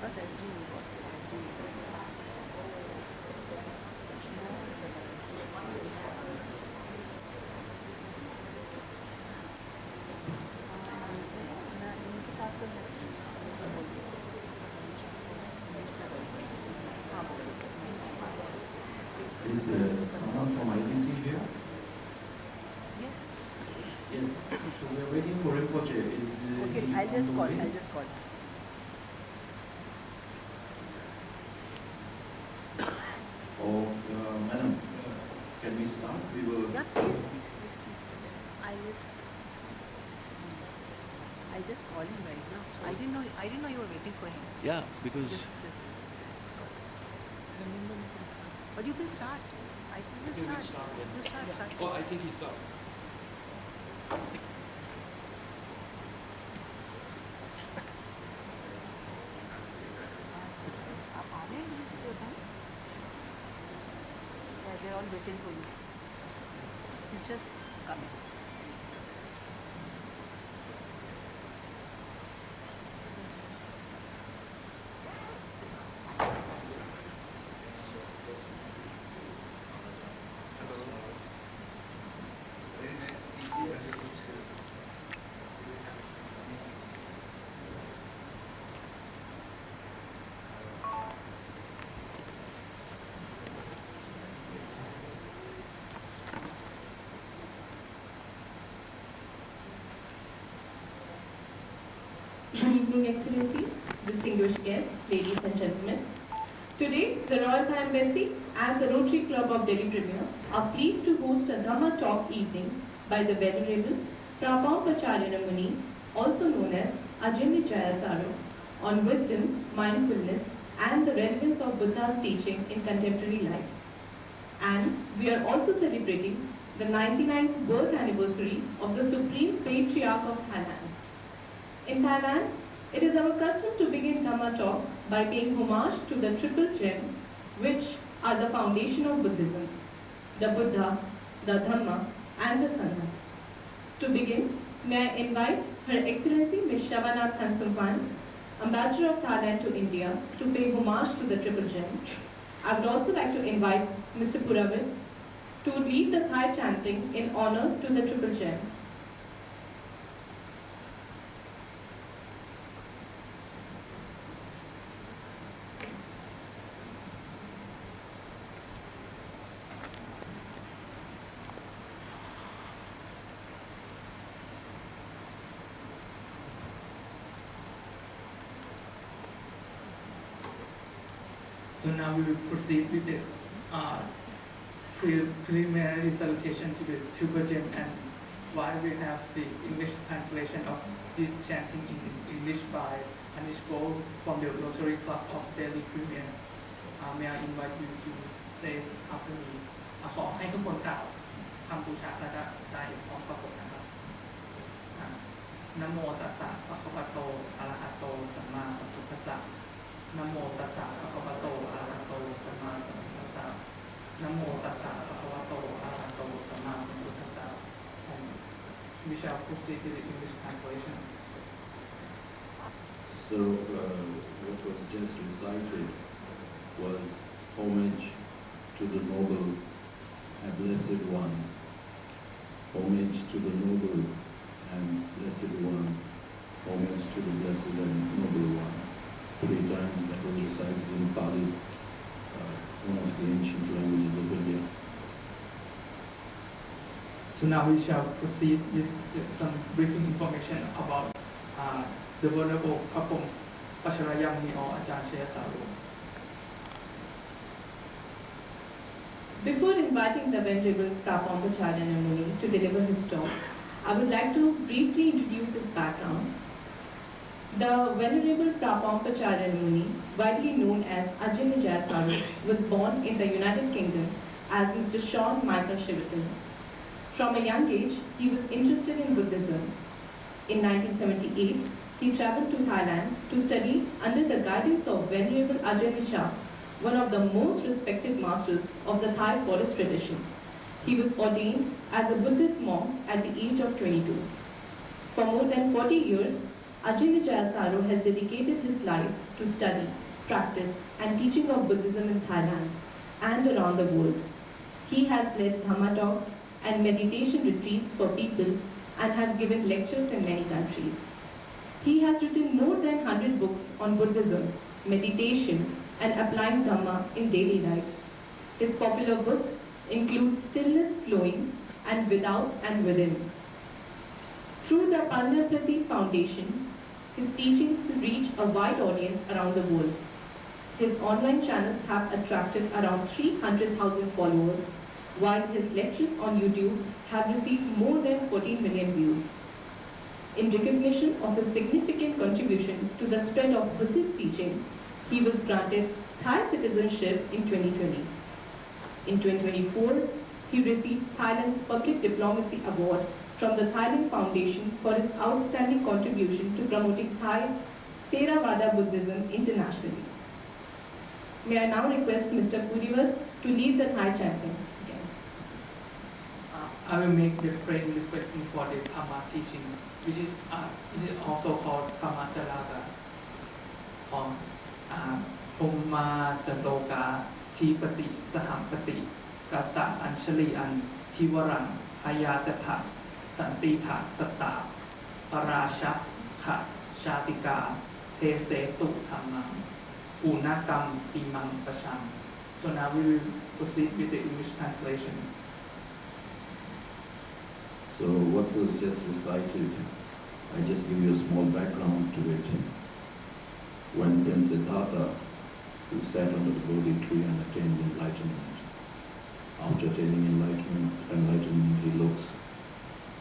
Is someone from IBC here? Yes. Yes. So we are waiting for Rinpoche. Is Okay, he I'll just on the call. way? I'll just call. Oh, madam, can we start? We will. Yeah, please. I'll just call him right now. I didn't know you were waiting for him. Yeah, because This is but you can start. I think you start. You start. Oh, I think he's got. Yeah, they're all waiting for you. He's just coming. Good evening, Excellencies, distinguished guests, ladies and gentlemen. Today, the Royal Thai Embassy and the Rotary Club of Delhi Premier are pleased to host a Dhamma talk evening by the Venerable Phra Phrompacharayanmuni, also known as Ajahn Jayasaro, on wisdom, mindfulness, and the relevance of Buddha's teaching in contemporary life. And we are also celebrating the 99th birth anniversary of the Supreme Patriarch of Thailand. In Thailand, it is our custom to begin Dhamma talk by paying homage to the triple gem, which are the foundation of Buddhism, the Buddha, the Dhamma, and the Sangha. To begin, may I invite Her Excellency Ms. Shavanath Thansumpan, Ambassador of Thailand to India, to pay homage to the triple gem. I would also like to invite Mr. Puravit to lead the Thai chanting in honor to the triple gem. So now we will proceed with the preliminary salutation to the Triple Gem, and while we have the English translation of this chanting in English by Anish Gold from the Rotary Club of Delhi Premier, may I invite you to say after me. ขอให้ทุกคนกล่าวคำบูชาพระไตรพร้อมกับผมนะครับนะโมตัสสะภะคะวะโตอะระหะโตสัมมาสัมพุทธัสสะนะโมตัสสะภะคะวะโตอะระหะโตสัมมาสัมพุทธัสสะนะโมตัสสะภะคะวะโตอะระหะโตสัมมาสัมพุทธัสสะ And we shall proceed with the English translation. So what was just recited was homage to the noble and blessed one. Homage to the noble and blessed one. Homage to the blessed and noble one. 3 times that was recited in Pali, one of the ancient languages of India. So now we shall proceed with some briefing information about the Venerable Phra Phrompacharayanmuni or Ajahn Jayasaro. Before inviting the Venerable Phra Phrompacharayanmuni to deliver his talk, I would like to briefly introduce his background. The Venerable Phra Phrompacharayanmuni, widely known as Ajahn Jayasaro, was born in the United Kingdom as Mr. Sean Michael Shiverton. From a young age, he was interested in Buddhism. In 1978, he travelled to Thailand to study under the guidance of Venerable Ajahn Jayasaro, one of the most respected masters of the Thai forest tradition. He was ordained as a Buddhist monk at the age of 22. For more than 40 years, Ajahn Jayasaro has dedicated his life to study, practice, and teaching of Buddhism in Thailand and around the world. He has led Dhamma talks and meditation retreats for people and has given lectures in many countries. He has written more than 100 books on Buddhism, meditation, and applying Dhamma in daily life. His popular book includes Stillness Flowing and Without and Within. Through the Phra Foundation, his teachings reach a wide audience around the world. His online channels have attracted around 300,000 followers, while his lectures on YouTube have received more than 14 million views. In recognition of his significant contribution to the spread of Buddhist teaching, he was granted Thai citizenship in 2020. In 2024, he received Thailand's Public Diplomacy Award from the Thailand Foundation for his outstanding contribution to promoting Thai Theravada Buddhism internationally. May I now request Mr. Purivat to lead the Thai chanting again. I will make the praying requesting for the Dhamma teaching, which is also called Phrompacharayanmuni. Phrompacharayanmuni Thipati Sahampati Kata Anshalian Tiwaran Hayajatha Santitha Satta Parasha Kha Shatika Te Setu Dhammam Unakam Imam Pasham. So now we will proceed with the English translation. So what was just recited, I just give you a small background to it. When Siddhartha, who sat under the Bodhi tree and attained enlightenment, after attaining enlightenment he looks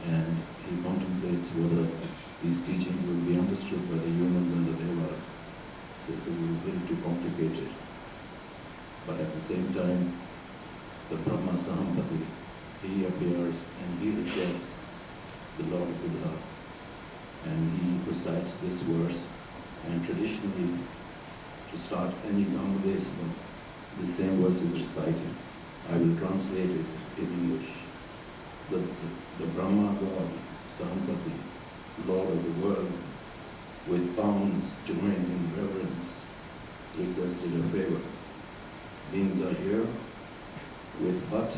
and he contemplates whether these teachings will be understood by the humans and the devas. So this is a little too complicated. But at the same time, the Brahma Sahampati, he appears and he requests the Lord Buddha and he recites this verse. And traditionally, to start any Dhamma Desana, the same verse is recited. I will translate it in English. The Brahma God, Sahampati, Lord of the world, with palms joined in reverence, requested a favor. Beings are here with but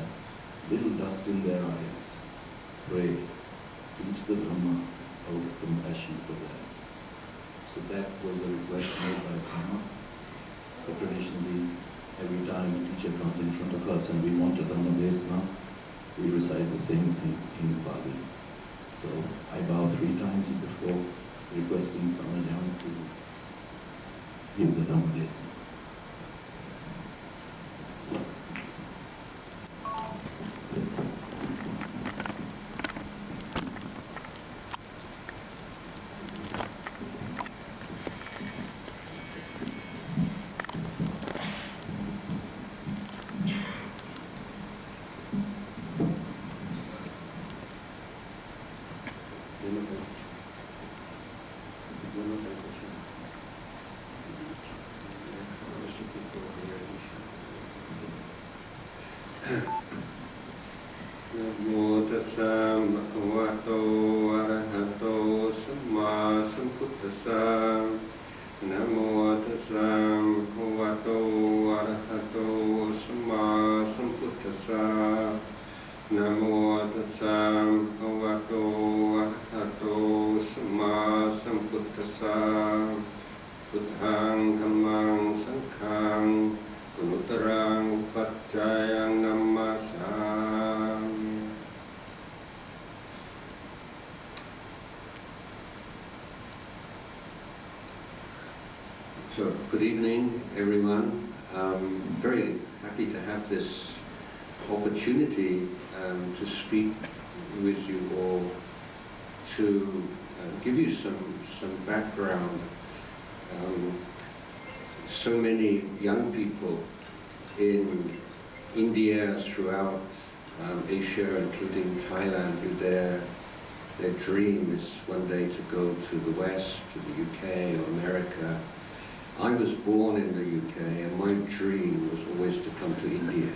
little dust in their eyes. Pray, teach the Dhamma out of compassion for them. So that was the request made by Dhamma. But traditionally, every time a teacher comes in front of us and we want a Dhamma Desana, we recite the same thing in Pali. So I bow 3 times before requesting Dhammajan to give the Dhamma Desana. Namo tassa bhagavato arahato samma sambuddhassa. Namo tassa bhagavato arahato samma sambuddhassa. Namo tassa bhagavato arahato samma sambuddhassa. Buddhaṃ dhammāṃ saṅghāṃ Gunutarang Upacchayang Namasami. So, good evening, everyone. Very happy to have this opportunity to speak with you all, to give you some background. So many young people in India, throughout Asia, including Thailand, who their dream is one day to go to the West, to the UK or America. I was born in the UK and my dream was always to come to India.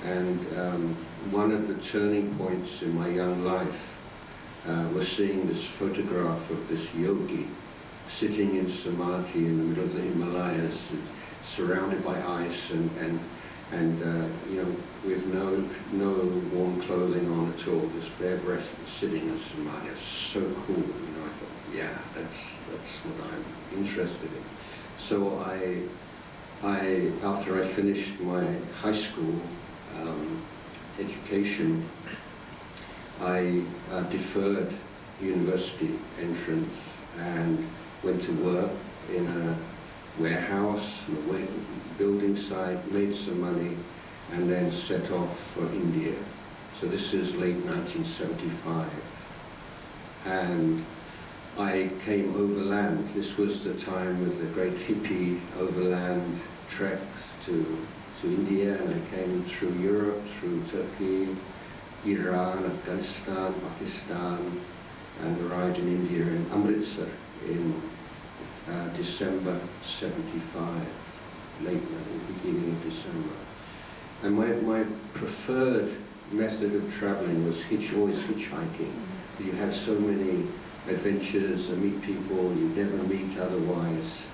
And one of the turning points in my young life was seeing this photograph of this yogi sitting in samadhi in the middle of the Himalayas, surrounded by ice and you know, with no warm clothing on at all, just bare breasted sitting in samadhi. It's so cool, you know. I thought, yeah, that's what I'm interested in. So after I finished my high school education, I deferred university entrance and went to work in a warehouse, on a building site, made some money, and then set off for India. So this is late 1975. And I came overland. This was the time with the great hippie overland treks to India, and I came through Europe, through Turkey, Iran, Afghanistan, Pakistan, and arrived in India in Amritsar in December 75, beginning of December. And my preferred method of traveling was always hitchhiking. You have so many adventures and meet people you never meet otherwise.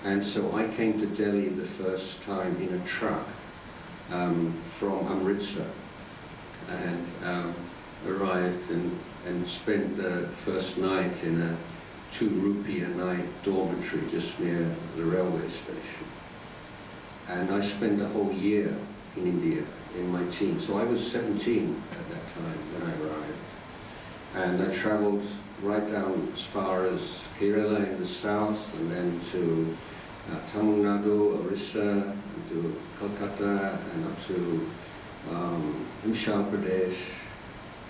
And so I came to Delhi the first time in a truck from Amritsar, and arrived and spent the first night in a 2 rupee a night dormitory just near the railway station. And I spent the whole year in India in my teens. So I was 17 at that time when I arrived. And I traveled right down as far as Kerala in the south, and then to Tamil Nadu, Orissa, to Kolkata, and up to Himachal Pradesh,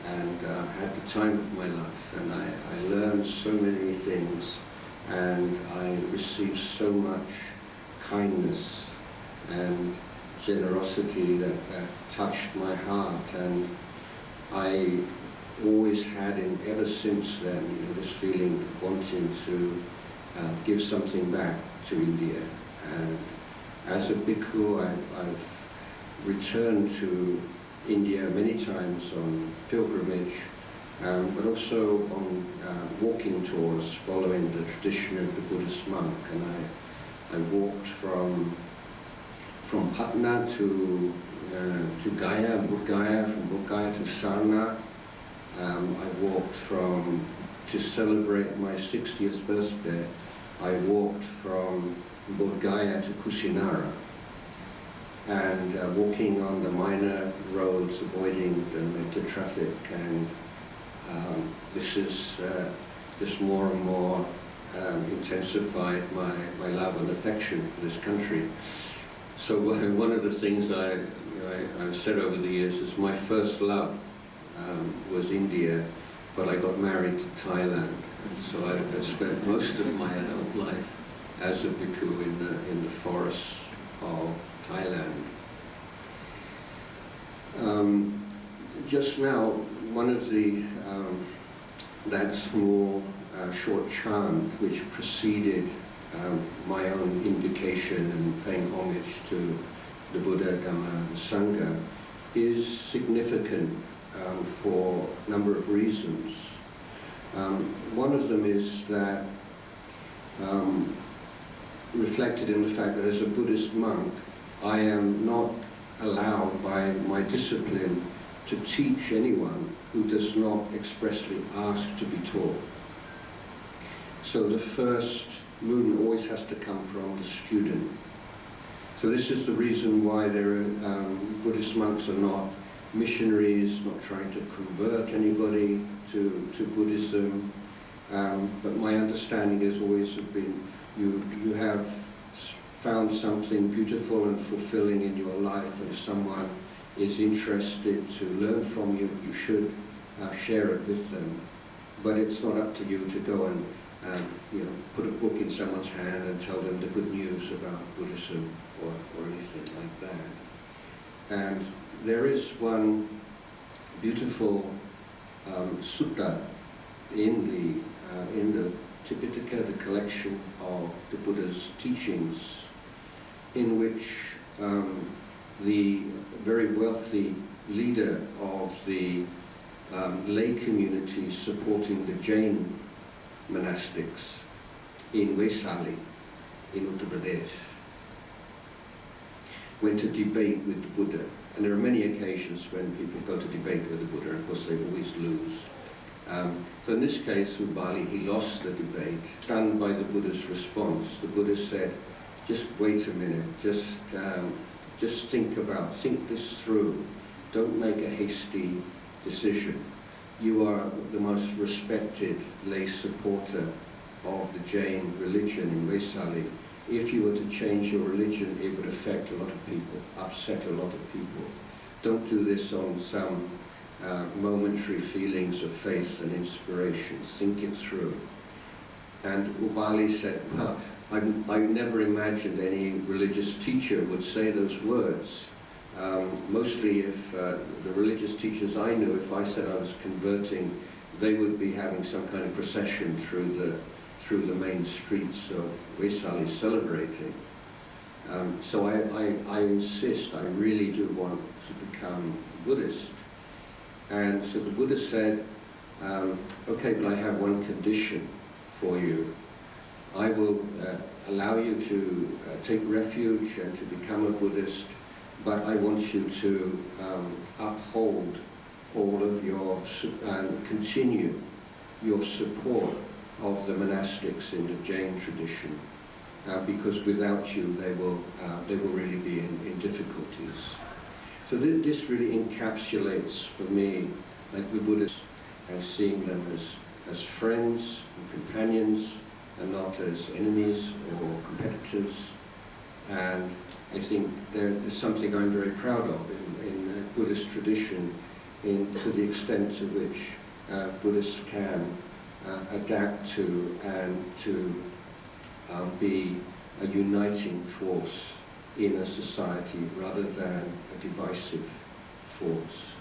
and had the time of my life. And I learned so many things, and I received so much kindness and generosity that touched my heart. And I always had, ever since then, you know, this feeling of wanting to give something back to India. And as a bhikkhu, I've returned to India many times on pilgrimage, but also on walking tours following the tradition of the Buddhist monk. And I walked from Patna to Gaya, Bodh Gaya, from Bodh Gaya to Sarnath. I walked to celebrate my 60th birthday, I walked from Bodh Gaya to Kusinara, and walking on the minor roads, avoiding the traffic, and this is just more and more intensified my love and affection for this country. So one of the things I've said over the years is my first love was India, but I got married to Thailand, and so I've spent most of my adult life as a bhikkhu in the forests of Thailand. Just now, one of that small short chant which preceded my own invocation and paying homage to the Buddha, Dhamma, and Sangha is significant for a number of reasons. One of them is that reflected in the fact that as a Buddhist monk, I am not allowed by my discipline to teach anyone who does not expressly ask to be taught. So the first movement always has to come from the student. So this is the reason why Buddhist monks are not missionaries, not trying to convert anybody to Buddhism. But my understanding has always been you have found something beautiful and fulfilling in your life, and if someone is interested to learn from you, you should share it with them. But it's not up to you to go and put a book in someone's hand and tell them the good news about Buddhism or anything like that. And there is one beautiful sutta in the Tipitaka, the collection of the Buddha's teachings, in which the very wealthy leader of the lay communities supporting the Jain monastics in Vaisali, in Uttar Pradesh, went to debate with the Buddha. And there are many occasions when people go to debate with the Buddha, and of course they always lose. So in this case, with Bali, he lost the debate. Stunned by the Buddha's response, the Buddha said, just wait a minute, just think this through. Don't make a hasty decision. You are the most respected lay supporter of the Jain religion in Vaisali. If you were to change your religion, it would affect a lot of people, upset a lot of people. Don't do this on some momentary feelings of faith and inspiration. Think it through. And Ubali said, well, I never imagined any religious teacher would say those words. Mostly if the religious teachers I knew, if I said I was converting, they would be having some kind of procession through the main streets of Vaisali celebrating. So I insist, I really do want to become Buddhist. And so the Buddha said, okay, but I have one condition for you. I will allow you to take refuge and to become a Buddhist, but I want you to uphold all of your, and continue your support of the monastics in the Jain tradition, because without you they will really be in difficulties. So this really encapsulates for me, like the Buddhists, and seeing them as friends and companions, and not as enemies or competitors. And I think there's something I'm very proud of in Buddhist tradition, to the extent to which Buddhists can adapt to and to be a uniting force in a society rather than a divisive force.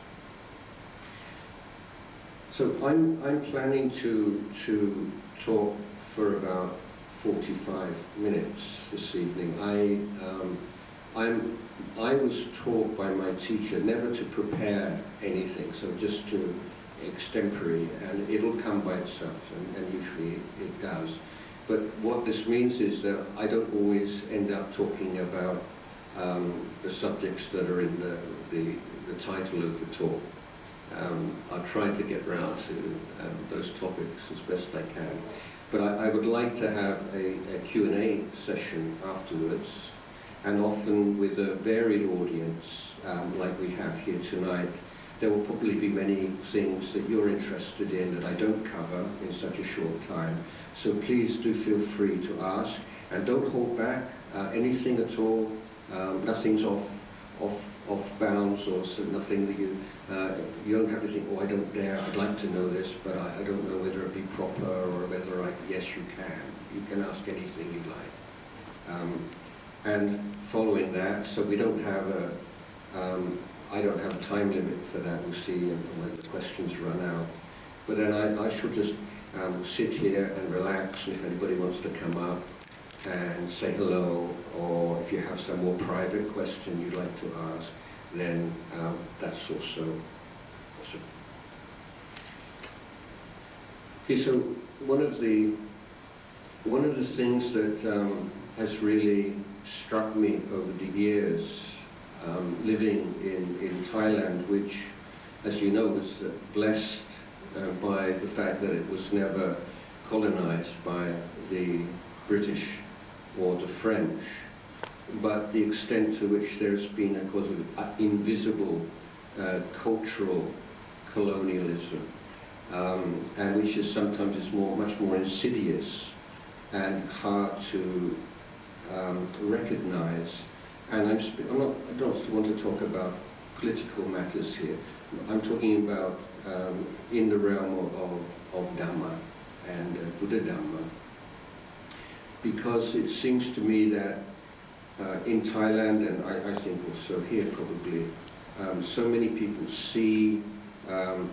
So I'm planning to talk for about 45 minutes this evening. I was taught by my teacher never to prepare anything, so just to extempore, and it'll come by itself, and usually it does. But what this means is that I don't always end up talking about the subjects that are in the title of the talk. I'll try to get round to those topics as best I can. But I would like to have a Q&A session afterwards, and often with a varied audience, like we have here tonight. There will probably be many things that you're interested in that I don't cover in such a short time. So please do feel free to ask, and don't hold back anything at all. Nothing's off bounds, or so nothing that you don't have to think, oh, I don't dare, I'd like to know this, but I don't know whether it be proper or whether yes, you can. You can ask anything you like. And following that, so we don't have I don't have a time limit for that, we'll see when the questions run out. But then I shall just sit here and relax, and if anybody wants to come up and say hello, or if you have some more private question you'd like to ask, then that's also possible. Okay, so one of the things that has really struck me over the years, living in Thailand, which, as you know, was blessed by the fact that it was never colonized by the British or the French, but the extent to which there's been a cause of invisible cultural colonialism, and which is sometimes much more insidious and hard to recognize. And I don't want to talk about political matters here. I'm talking about in the realm of Dhamma and Buddha Dhamma, because it seems to me that in Thailand, and I think also here probably, so many people see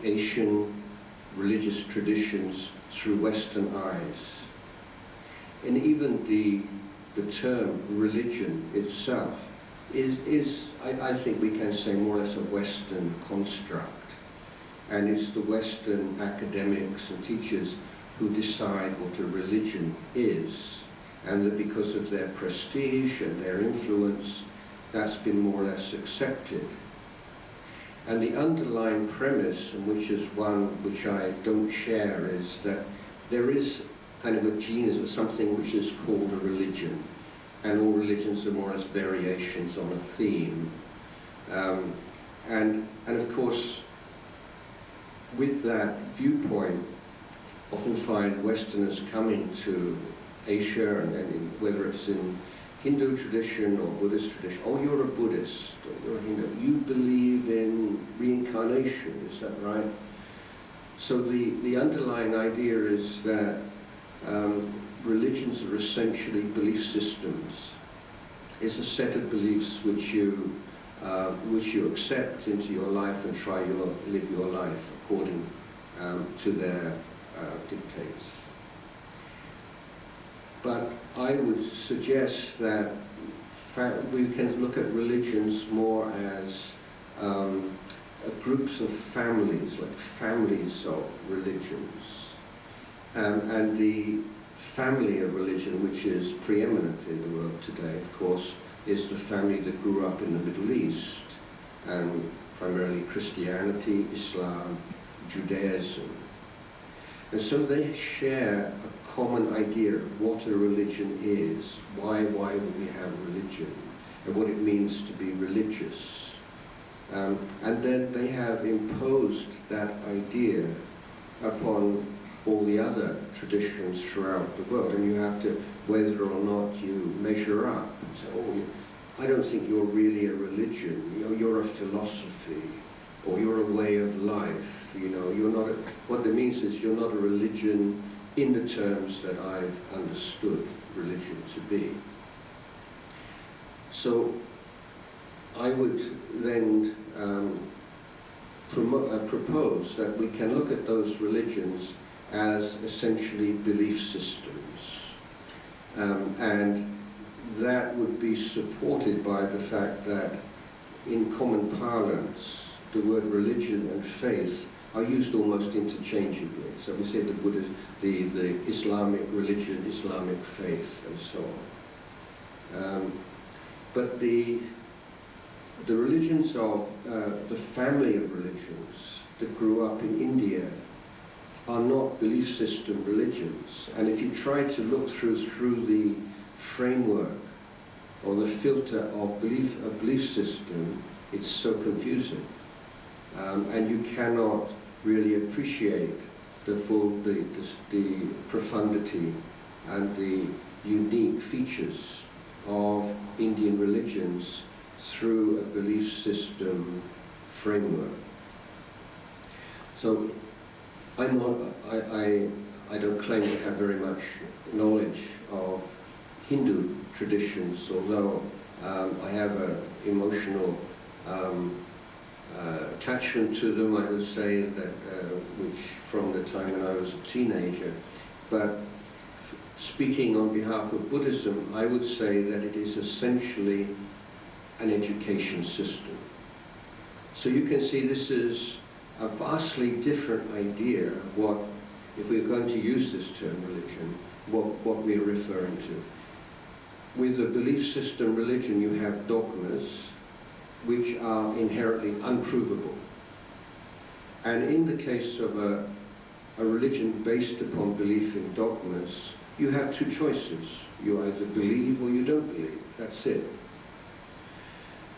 Asian religious traditions through Western eyes. And even the term religion itself is I think we can say more or less a Western construct. and it's the Western academics and teachers who decide what a religion is, and that because of their prestige and their influence, that's been more or less accepted. And the underlying premise, and which is one which I don't share, is that there is kind of a genus or something which is called a religion, and all religions are more or less variations on a theme. And of course, with that viewpoint, often find Westerners coming to Asia, and whether it's in Hindu tradition or Buddhist tradition, oh, you're a Buddhist, or you're a Hindu, you believe in reincarnation, is that right? So the underlying idea is that religions are essentially belief systems. It's a set of beliefs which you accept into your life and try to live your life according to their dictates. But I would suggest that we can look at religions more as groups of families, like families of religions. And the family of religion, which is preeminent in the world today, of course, is the family that grew up in the Middle East, and primarily Christianity, Islam, Judaism. And so they share a common idea of what a religion is, why would we have religion, and what it means to be religious. And then they have imposed that idea upon all the other traditions throughout the world, and you have to, whether or not you measure up and say, oh, I don't think you're really a religion, you're a philosophy, or you're a way of life, you're not what it means is you're not a religion in the terms that I've understood religion to be. So I would then propose that we can look at those religions as essentially belief systems, and that would be supported by the fact that in common parlance the word religion and faith are used almost interchangeably. So we say the Buddha, the Islamic religion, Islamic faith, and so on. But the religions of the family of religions that grew up in India are not belief system religions. And if you try to look through the framework or the filter of a belief system, it's so confusing. And you cannot really appreciate the profundity and the unique features of Indian religions through a belief system framework. So I don't claim to have very much knowledge of Hindu traditions, although I have an emotional attachment to them, I would say, that which from the time when I was a teenager. But speaking on behalf of Buddhism, I would say that it is essentially an education system. So you can see this is a vastly different idea of what, if we're going to use this term religion, what we're referring to. With a belief system religion, you have dogmas which are inherently unprovable. And in the case of a religion based upon belief in dogmas, you have two choices. You either believe or you don't believe. That's it.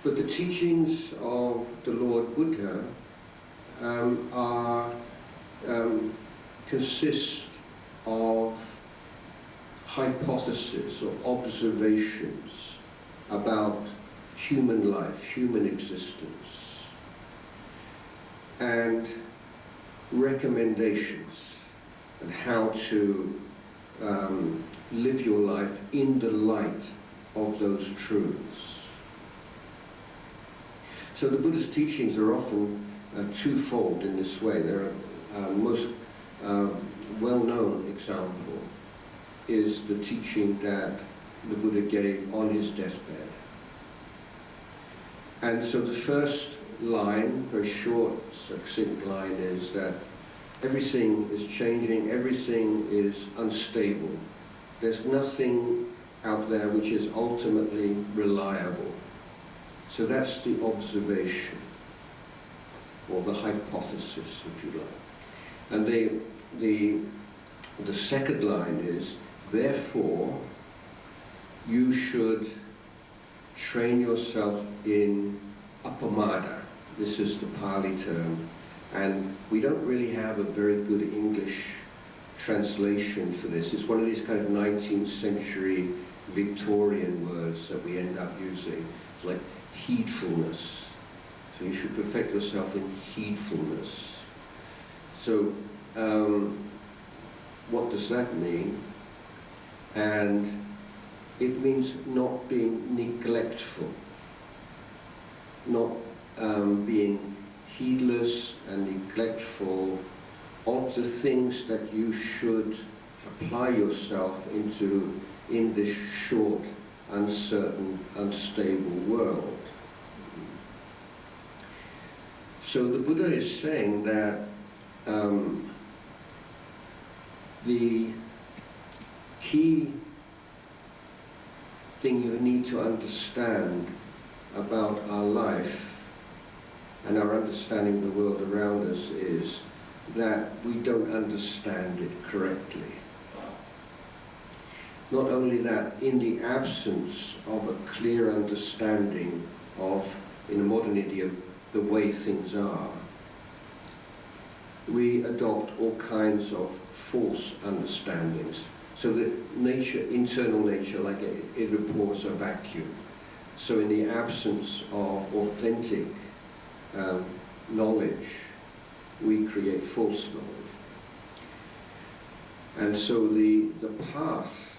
But the teachings of the Lord Buddha consist of hypotheses or observations about human life, human existence, and recommendations on how to live your life in the light of those truths. So the Buddha's teachings are often twofold in this way. Their most well-known example is the teaching that the Buddha gave on his deathbed. And so the first line, very short, succinct line, is that everything is changing, everything is unstable. There's nothing out there which is ultimately reliable. So that's the observation, or the hypothesis, if you like. And the second line is, therefore, you should train yourself in apamada. This is the Pali term, and we don't really have a very good English translation for this. It's one of these kind of 19th century Victorian words that we end up using. It's like heedfulness. So you should perfect yourself in heedfulness. So what does that mean? And it means not being neglectful, not being heedless and neglectful of the things that you should apply yourself into in this short, uncertain, unstable world. So the Buddha is saying that the key thing you need to understand about our life and our understanding of the world around us is that we don't understand it correctly. Not only that, in the absence of a clear understanding of, in a modern idiom, the way things are, we adopt all kinds of false understandings. So that nature, internal nature, like it reports a vacuum. So in the absence of authentic knowledge, we create false knowledge. And so the path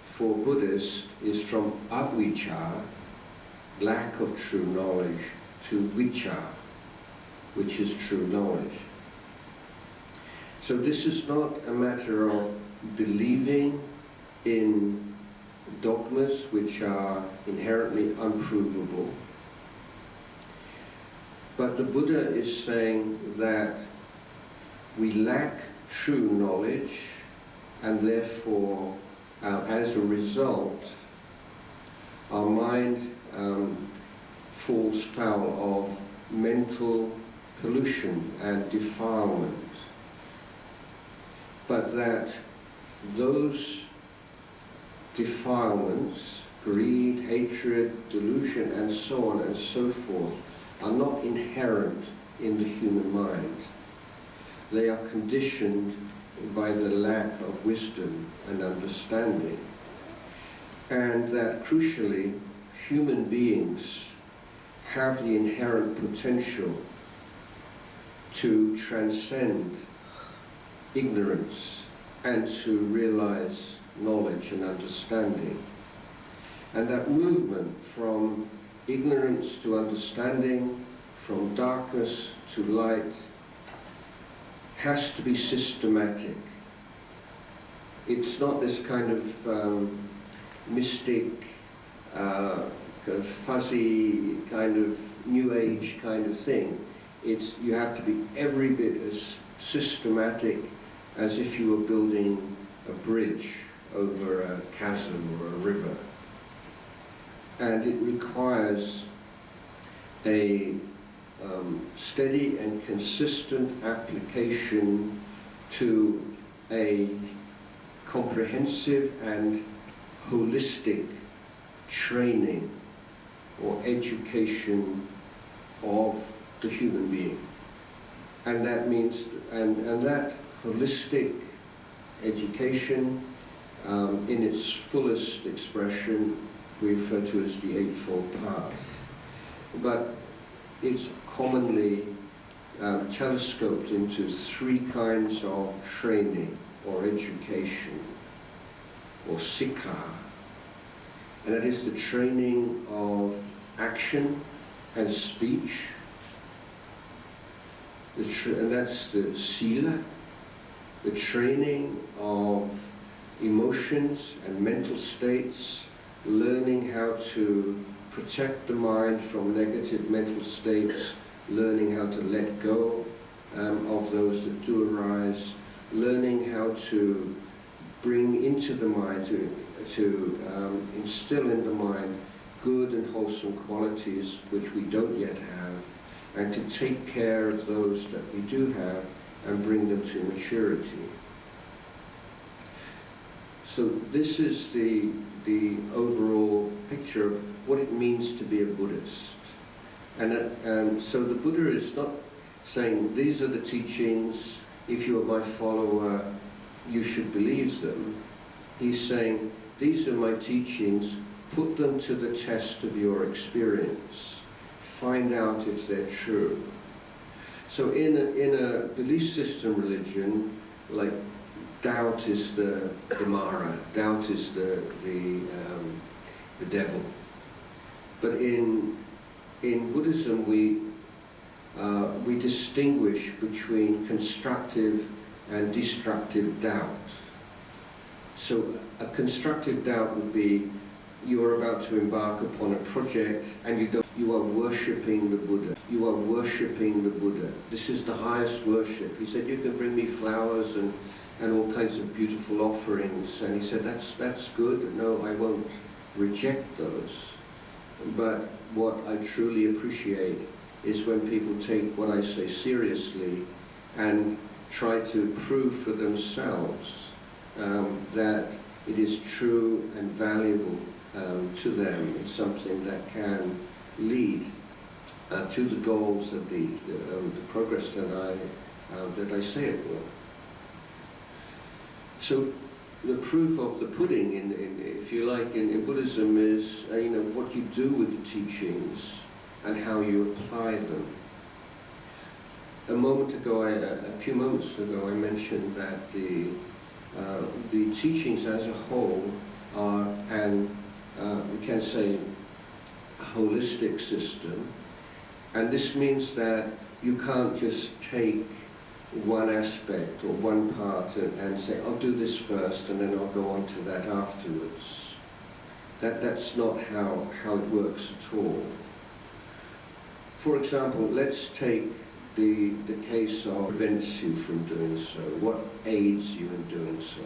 for Buddhists is from avijja, lack of true knowledge, to vicca, which is true knowledge. So this is not a matter of believing in dogmas which are inherently unprovable, but the Buddha is saying that we lack true knowledge, and therefore, as a result, our mind falls foul of mental pollution and defilement. But that those defilements, greed, hatred, delusion, and so on and so forth, are not inherent in the human mind. They are conditioned by the lack of wisdom and understanding. And that, crucially, human beings have the inherent potential to transcend ignorance and to realize knowledge and understanding. And that movement from ignorance to understanding, from darkness to light, has to be systematic. It's not this kind of mystic, kind of fuzzy, kind of new age kind of thing. You have to be every bit as systematic as if you were building a bridge over a chasm or a river. And it requires a steady and consistent application to a comprehensive and holistic training or education of the human being. And that means, and that holistic education, in its fullest expression, we refer to as the Eightfold Path. But it's commonly telescoped into three kinds of training or education, or sikha. And that is the training of action and speech, and that's the sila, the training of emotions and mental states, learning how to protect the mind from negative mental states, learning how to let go of those that do arise, learning how to bring into the mind, to instill in the mind good and wholesome qualities which we don't yet have, and to take care of those that we do have and bring them to maturity. So this is the overall picture of what it means to be a Buddhist. And so the Buddha is not saying, these are the teachings, if you are my follower, you should believe them. He's saying, these are my teachings, put them to the test of your experience. Find out if they're true. So in a belief system religion, like doubt is the Mara, doubt is the devil. But in Buddhism, we distinguish between constructive and destructive doubt. So a constructive doubt would be you are about to embark upon a project and you are worshipping the Buddha. You are worshipping the Buddha. This is the highest worship. He said, you can bring me flowers and all kinds of beautiful offerings. And he said, that's good. No, I won't reject those. But what I truly appreciate is when people take what I say seriously and try to prove for themselves that it is true and valuable to them. It's something that can lead to the goals of the progress that I say it will. So the proof of the pudding, if you like, in Buddhism is what you do with the teachings and how you apply them. A few moments ago, I mentioned that the teachings as a whole are we can say a holistic system, and this means that you can't just take one aspect or one part and say, I'll do this first and then I'll go on to that afterwards. That's not how it works at all. For example, let's take the case of prevents you from doing so, what aids you in doing so.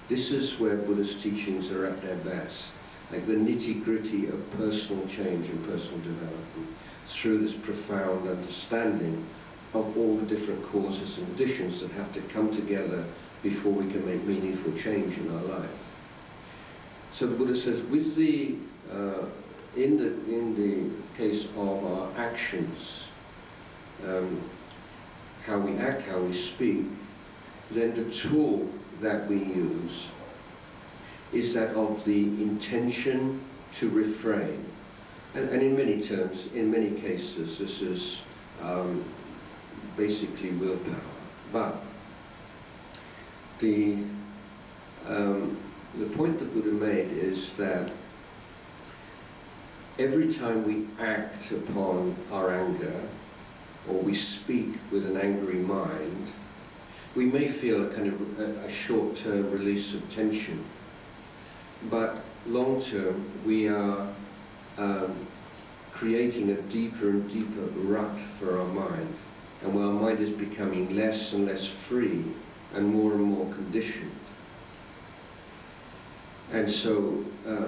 This is where Buddhist teachings are at their best, like the nitty-gritty of personal change and personal development through this profound understanding of all the different causes and conditions that have to come together before we can make meaningful change in our life. So the Buddha says, with in the case of our actions, how we act, how we speak, then the tool that we use is that of the intention to refrain. And in many terms, in many cases, this is basically willpower. But the point the Buddha made is that every time we act upon our anger, or we speak with an angry mind, we may feel a kind of a short-term release of tension. But long-term, we are creating a deeper and deeper rut for our mind. And our mind is becoming less and less free and more conditioned. And so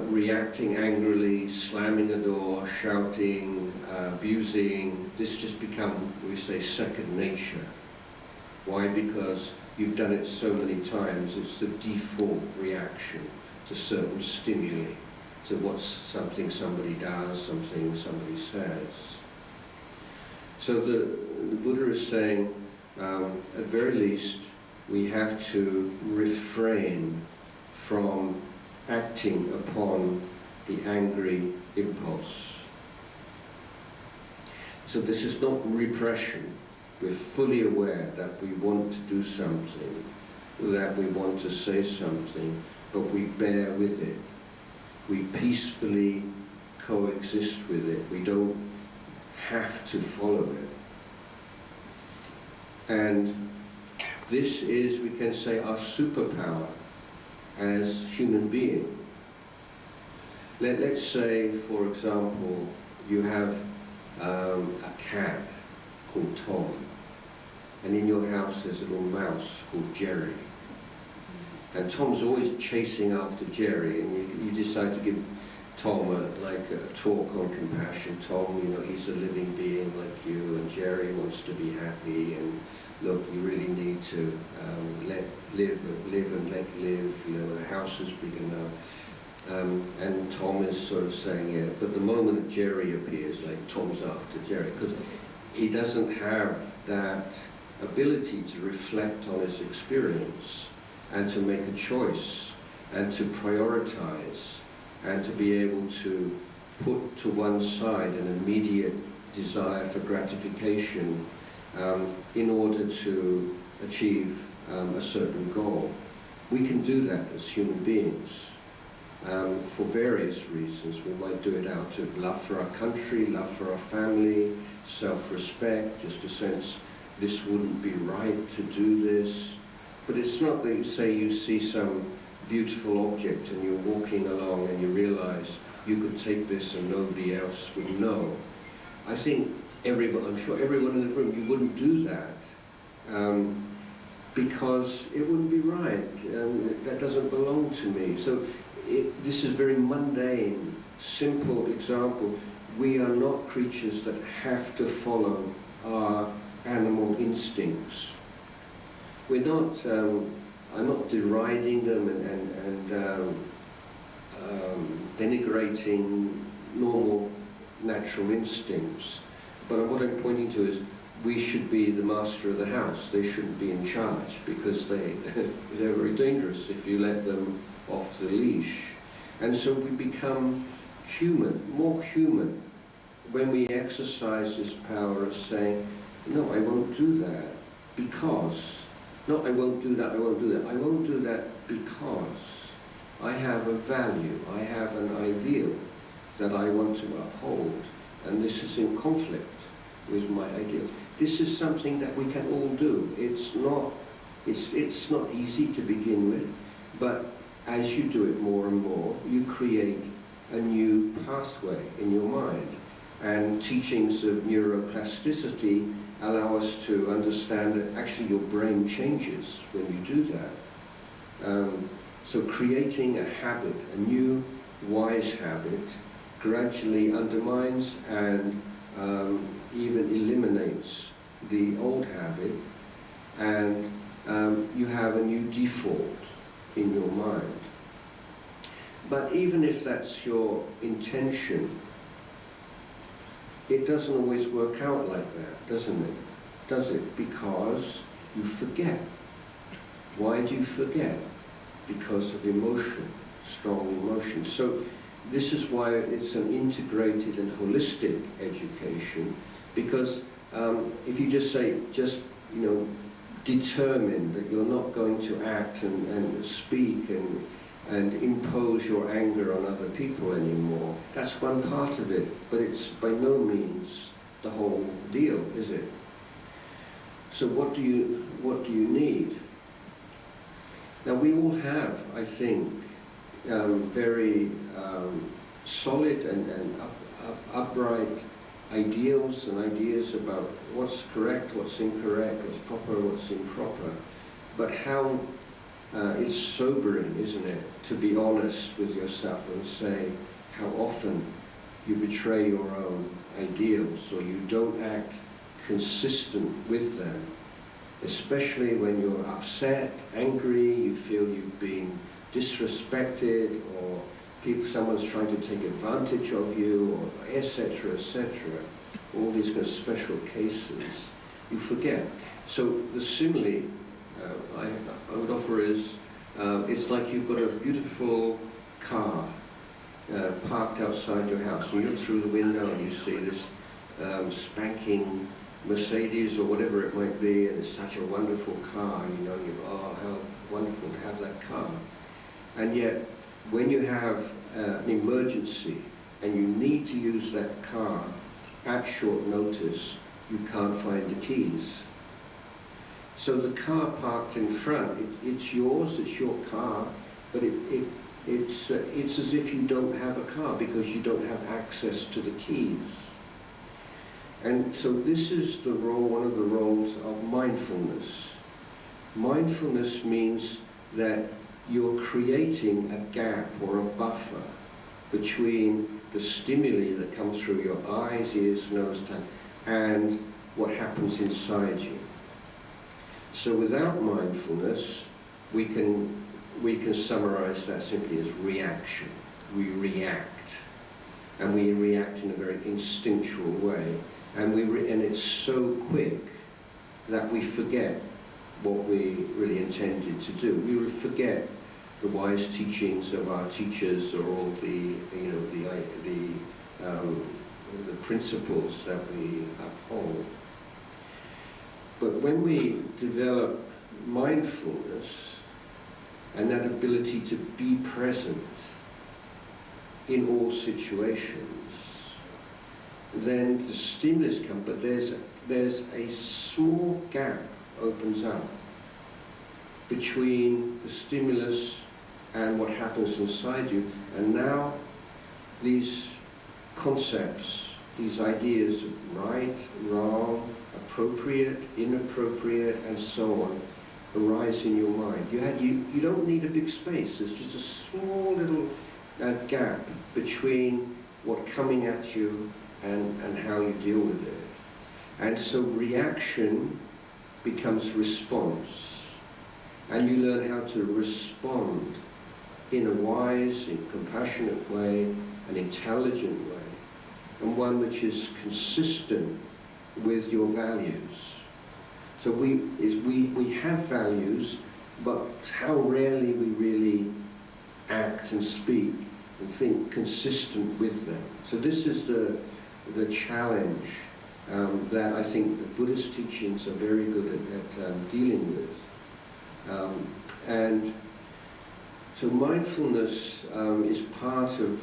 reacting angrily, slamming a door, shouting, abusing, this just become, we say, second nature. Why? Because you've done it so many times, it's the default reaction to certain stimuli. So what's something somebody does, something somebody says. So the Buddha is saying, at very least, we have to refrain from acting upon the angry impulse. So this is not repression. We're fully aware that we want to do something, that we want to say something, but we bear with it. We peacefully coexist with it. We don't have to follow it. And this is, we can say, our superpower as human beings. Let's say, for example, you have a cat called Tom. And in your house there's a little mouse called Jerry. And Tom's always chasing after Jerry, and you decide to give Tom a talk on compassion. Tom, you know, he's a living being like you, and Jerry wants to be happy, and look, you really need to live and let live, you know, the house is big enough. And Tom is sort of saying, yeah, but the moment that Jerry appears, like Tom's after Jerry, because he doesn't have that ability to reflect on his experience and to make a choice and to prioritize and to be able to put to one side an immediate desire for gratification in order to achieve a certain goal. We can do that as human beings for various reasons. We might do it out of love for our country, love for our family, self-respect, just a sense this wouldn't be right to do this. But it's not that you say you see some beautiful object and you're walking along and you realize you could take this and nobody else would know. I think I'm sure everyone in the room, you wouldn't do that because it wouldn't be right. That doesn't belong to me. So this is a very mundane, simple example. We are not creatures that have to follow our animal instincts. We're not, I'm not deriding them and denigrating normal natural instincts, but what I'm pointing to is we should be the master of the house. They shouldn't be in charge because they're very dangerous if you let them off the leash. And so we become human, more human, when we exercise this power of saying, no, I won't do that because, no, I won't do that, I won't do that. I won't do that because I have a value, I have an ideal that I want to uphold, and this is in conflict with my ideal. This is something that we can all do. It's not easy to begin with, but as you do it more and more, you create a new pathway in your mind. And teachings of neuroplasticity allow us to understand that actually your brain changes when you do that. So creating a habit, a new wise habit, gradually undermines and even eliminates the old habit, and you have a new default in your mind. But even if that's your intention, it doesn't always work out like that, doesn't it? Does it? Because you forget. Why do you forget? Because of emotion, strong emotion. So this is why it's an integrated and holistic education, because if you just say, determine that you're not going to act and speak and impose your anger on other people anymore, that's one part of it, but it's by no means the whole deal, is it? So what do you need? Now we all have, I think, very solid and upright ideals and ideas about what's correct, what's incorrect, what's proper, what's improper. But how it's sobering, isn't it, to be honest with yourself and say how often you betray your own ideals or you don't act consistent with them, especially when you're upset, angry, you feel you've been disrespected, or someone's trying to take advantage of you, or etc., etc. All these kind of special cases, you forget. So the simile I would offer is, it's like you've got a beautiful car parked outside your house, and you look through the window and you see this spanking Mercedes or whatever it might be, and it's such a wonderful car, oh, how wonderful to have that car. And yet, when you have an emergency and you need to use that car at short notice, you can't find the keys. So the car parked in front, it's yours, it's your car, but it's as if you don't have a car because you don't have access to the keys. And so this is the role, one of the roles of mindfulness. Mindfulness means that you're creating a gap or a buffer between the stimuli that comes through your eyes, ears, nose, tongue, and what happens inside you. So without mindfulness, we can summarize that simply as reaction. We react, and we react in a very instinctual way, and it's so quick that we forget what we really intended to do. We will forget the wise teachings of our teachers, or all the principles that we uphold. But when we develop mindfulness and that ability to be present in all situations, then the stimulus comes, but there's a small gap opens up between the stimulus and what happens inside you, and now these concepts, these ideas of right, wrong, appropriate, inappropriate, and so on, arise in your mind. You don't need a big space. There's just a small little gap between what coming at you and how you deal with it. And so reaction becomes response. And you learn how to respond in a wise, in compassionate way, an intelligent way, and one which is consistent with your values. So we have values, but how rarely we really act and speak and think consistent with them. So this is the challenge that I think the Buddhist teachings are very good at dealing with. And so mindfulness is part of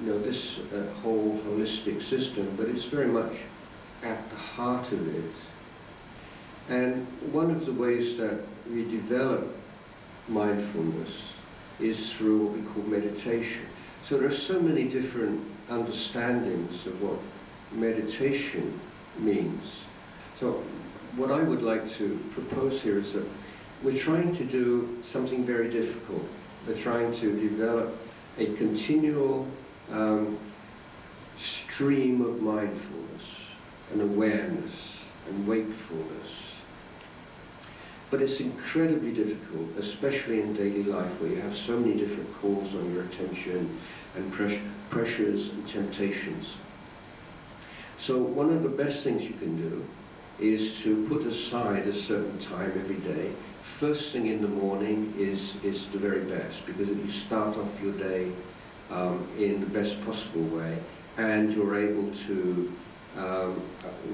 this whole holistic system, but it's very much at the heart of it. And one of the ways that we develop mindfulness is through what we call meditation. So there are so many different understandings of what meditation means. So what I would like to propose here is that we're trying to do something very difficult. We're trying to develop a continual stream of mindfulness and awareness and wakefulness. But it's incredibly difficult, especially in daily life, where you have so many different calls on your attention and pressures and temptations. So one of the best things you can do is to put aside a certain time every day. First thing in the morning is the very best, because you start off your day in the best possible way, and you're able to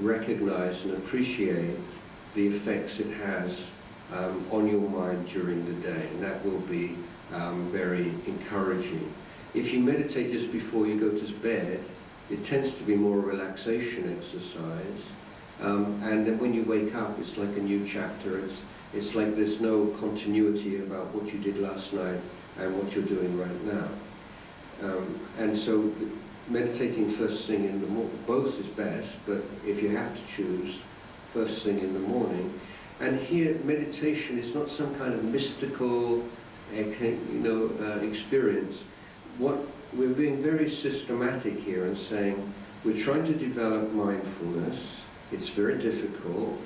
recognize and appreciate the effects it has on your mind during the day, and that will be very encouraging. If you meditate just before you go to bed, it tends to be more a relaxation exercise, and then when you wake up, it's like a new chapter. It's like there's no continuity about what you did last night and what you're doing right now. And so meditating first thing in the morning, both is best, but if you have to choose, first thing in the morning. And here, meditation is not some kind of mystical, experience. We're being very systematic here and saying, we're trying to develop mindfulness. It's very difficult.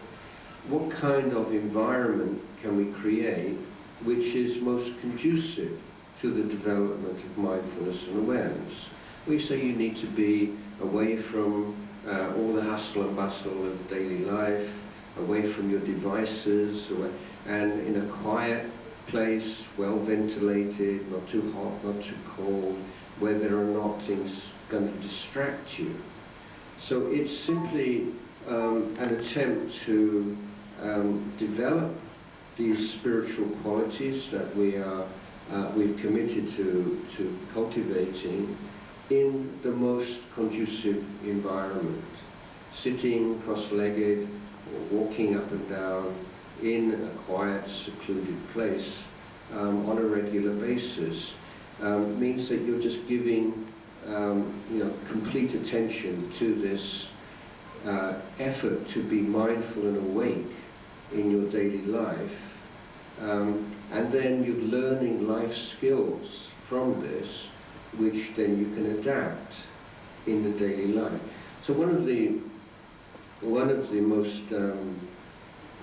What kind of environment can we create which is most conducive to the development of mindfulness and awareness? We say you need to be away from all the hustle and bustle of daily life, away from your devices, and in a quiet place, well ventilated, not too hot, not too cold, where there are not things going to distract you. So it's simply an attempt to develop these spiritual qualities that we've committed to cultivating in the most conducive environment, sitting cross-legged or walking up and down in a quiet, secluded place on a regular basis, means that you're just giving complete attention to this effort to be mindful and awake in your daily life, and then you're learning life skills from this, which then you can adapt in the daily life. So one of the most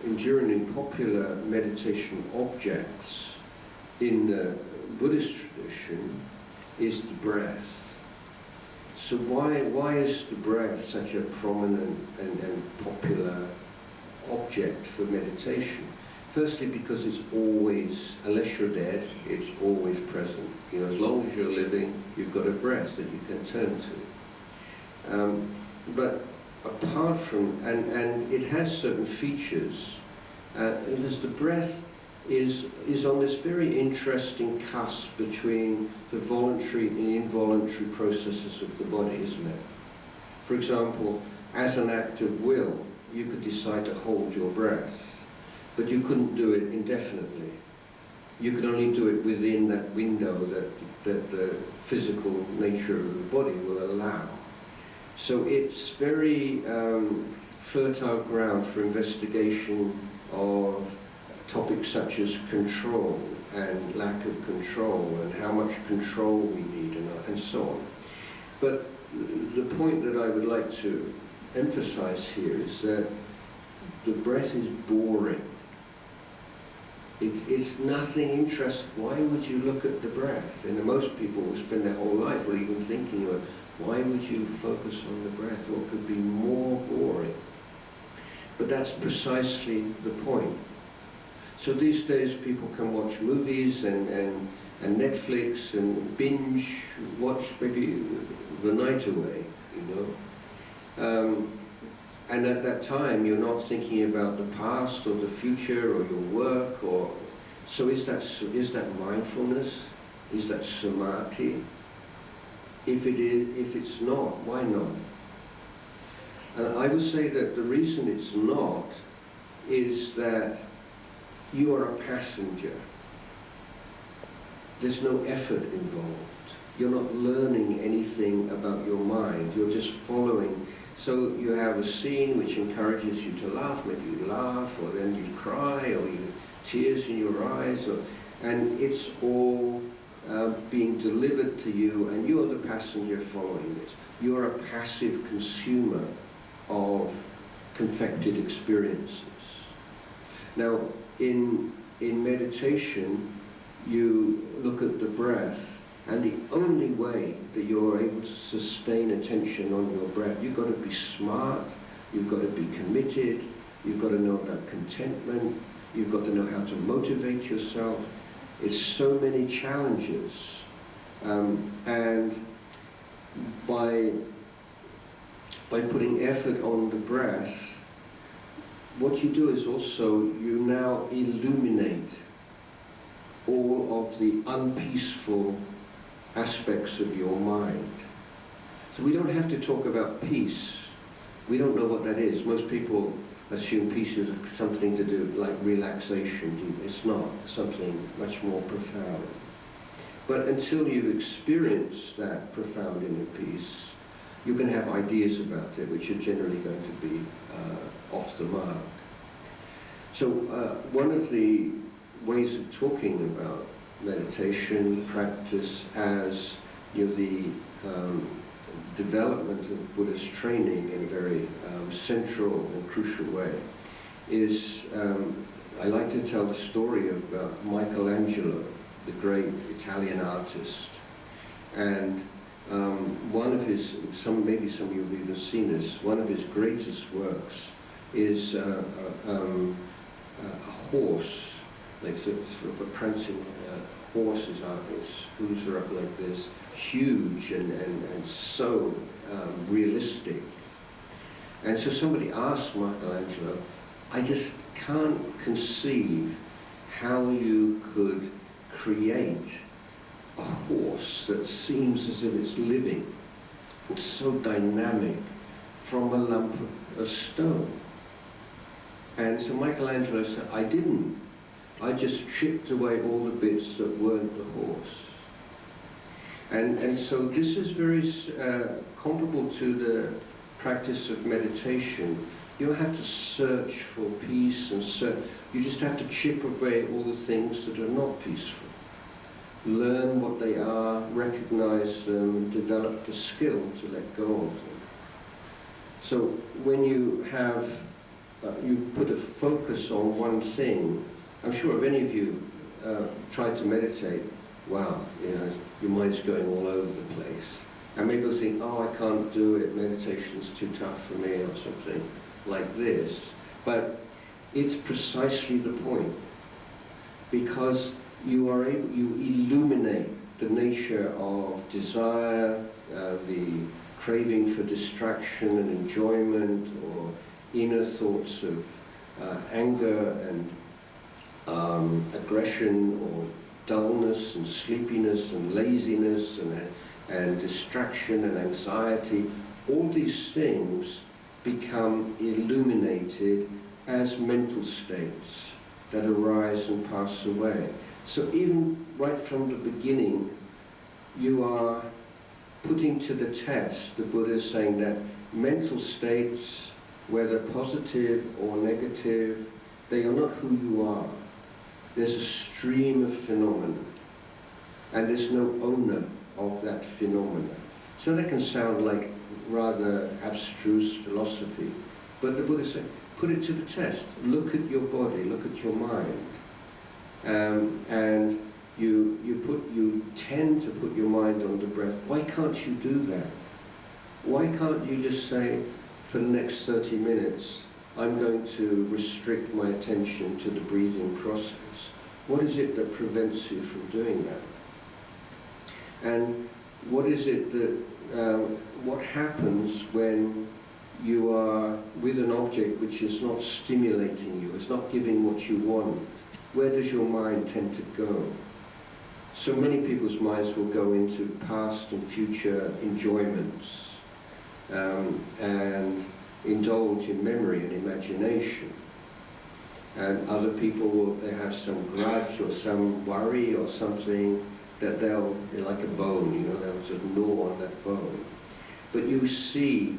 enduring and popular meditation objects in the Buddhist tradition is the breath. So why is the breath such a prominent and popular object for meditation? Firstly, because it's always, unless you're dead, it's always present. You know, as long as you're living, you've got a breath that you can turn to. But apart from, and it has certain features, because the breath is on this very interesting cusp between the voluntary and involuntary processes of the body, isn't it? For example, as an act of will, you could decide to hold your breath, but you couldn't do it indefinitely. You could only do it within that window that the physical nature of the body will allow. So it's very fertile ground for investigation of topics such as control and lack of control and how much control we need and so on. But the point that I would like to emphasize here is that the breath is boring. It's nothing interesting. Why would you look at the breath? And most people will spend their whole life or even thinking about why would you focus on the breath? What could be more boring? But that's precisely the point. So these days people can watch movies and Netflix and binge watch maybe the night away, you know. And at that time you're not thinking about the past or the future or your work or so is that mindfulness? Is that samadhi? If it's not, why not? And I would say that the reason it's not is that you are a passenger. There's no effort involved. You're not learning anything about your mind. You're just following. So you have a scene which encourages you to laugh. Maybe you laugh, or then you cry, or you tears in your eyes, and it's all being delivered to you, and you're the passenger following it. You're a passive consumer of confected experiences. Now, in meditation, you look at the breath, and the only way that you're able to sustain attention on your breath, you've got to be smart, you've got to be committed, you've got to know about contentment, you've got to know how to motivate yourself. It's so many challenges, and by putting effort on the breath, what you do is also you now illuminate all of the unpeaceful aspects of your mind. So we don't have to talk about peace. We don't know what that is. Most people assume peace is something to do like relaxation. It's not. Something much more profound. But until you've experienced that profound inner peace, you can have ideas about it which are generally going to be off the mark. So one of the ways of talking about meditation practice as the development of Buddhist training in a very central and crucial way is I like to tell the story about Michelangelo, the great Italian artist, and one of his, maybe some of you have even seen this, one of his greatest works is a horse, like sort of a prancing horse. His hooves are up like this, huge and so realistic. And so somebody asked Michelangelo, I just can't conceive how you could create a horse that seems as if it's living. It's so dynamic from a lump of stone. And so Michelangelo said, I didn't. I just chipped away all the bits that weren't the horse. And so this is very comparable to the practice of meditation, you don't have to search for peace and you just have to chip away all the things that are not peaceful. Learn what they are, recognize them, and develop the skill to let go of them. So when you have, you put a focus on one thing, I'm sure if any of you tried to meditate, wow, your mind's going all over the place. And maybe you'll think, oh, I can't do it, meditation's too tough for me, or something like this. But it's precisely the point, because you illuminate the nature of desire, the craving for distraction and enjoyment, or inner thoughts of anger and aggression, or dullness and sleepiness and laziness and distraction and anxiety. All these things become illuminated as mental states that arise and pass away. So even right from the beginning, you are putting to the test, the Buddha is saying that mental states, whether positive or negative, they are not who you are. There's a stream of phenomena, and there's no owner of that phenomena. So that can sound like rather abstruse philosophy, but the Buddha said, put it to the test. Look at your body, look at your mind. And you tend to put your mind on the breath. Why can't you do that? Why can't you just say, for the next 30 minutes, I'm going to restrict my attention to the breathing process? What is it that prevents you from doing that? And what is it that, what happens when you are with an object which is not stimulating you, it's not giving what you want? Where does your mind tend to go? So many people's minds will go into past and future enjoyments and indulge in memory and imagination. And other people they have some grudge or some worry or something that they'll, like a bone, they'll just gnaw on that bone. But you see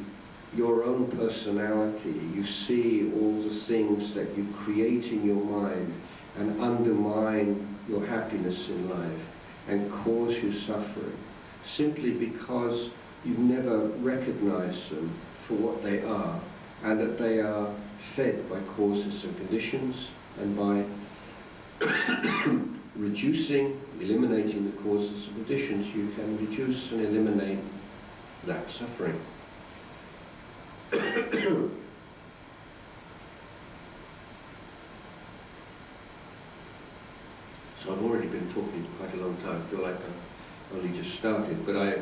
your own personality, you see all the things that you create in your mind and undermine your happiness in life and cause you suffering, simply because you've never recognized them for what they are, and that they are fed by causes and conditions, and by eliminating the causes and conditions, you can reduce and eliminate that suffering. So I've already been talking quite a long time. I feel like I've only just started, but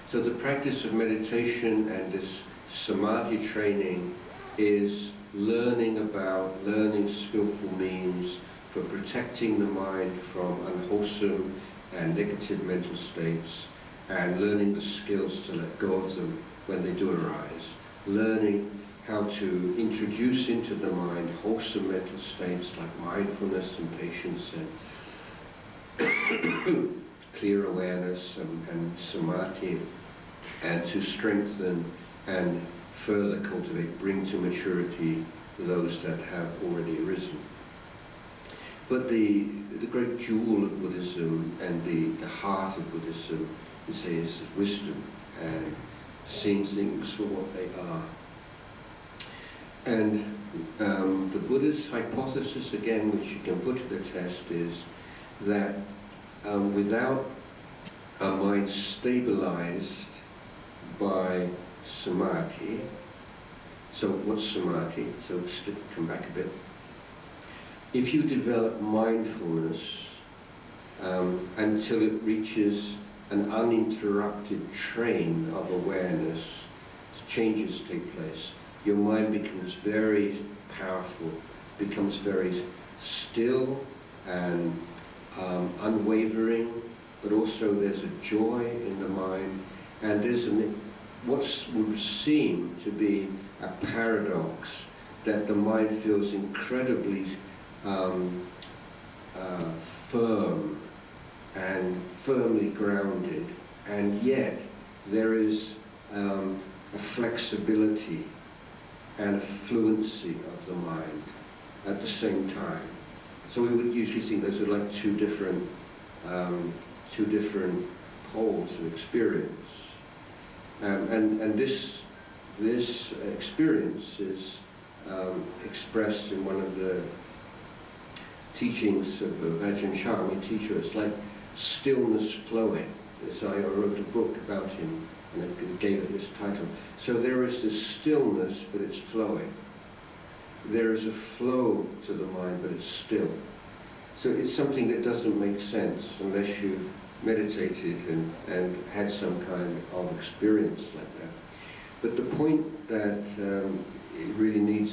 so the practice of meditation and this samadhi training is learning skillful means for protecting the mind from unwholesome and negative mental states, and learning the skills to let go of them when they do arise, learning how to introduce into the mind wholesome mental states like mindfulness and patience and clear awareness and samadhi, and to strengthen and further cultivate, bring to maturity those that have already arisen. But the great jewel of Buddhism and the heart of Buddhism, you say, is wisdom and seeing things for what they are. And the Buddha's hypothesis, again, which you can put to the test, is that without our mind stabilized by samadhi, so what's samadhi? So come back a bit. If you develop mindfulness until it reaches an uninterrupted train of awareness, changes take place. Your mind becomes very powerful, becomes very still and unwavering, but also there's a joy in the mind, and there's what would seem to be a paradox, that the mind feels incredibly firm and firmly grounded, and yet there is a a flexibility and a fluency of the mind at the same time. So we would usually think those are like two different poles of experience. And this experience is expressed in one of the teachings of Ajahn Jayasaro, teacher. It's like stillness flowing. So I wrote a book about him and I gave it this title. So there is this stillness, but it's flowing. There is a flow to the mind, but it's still. So it's something that doesn't make sense unless you've meditated and had some kind of experience like that. But the point that I really need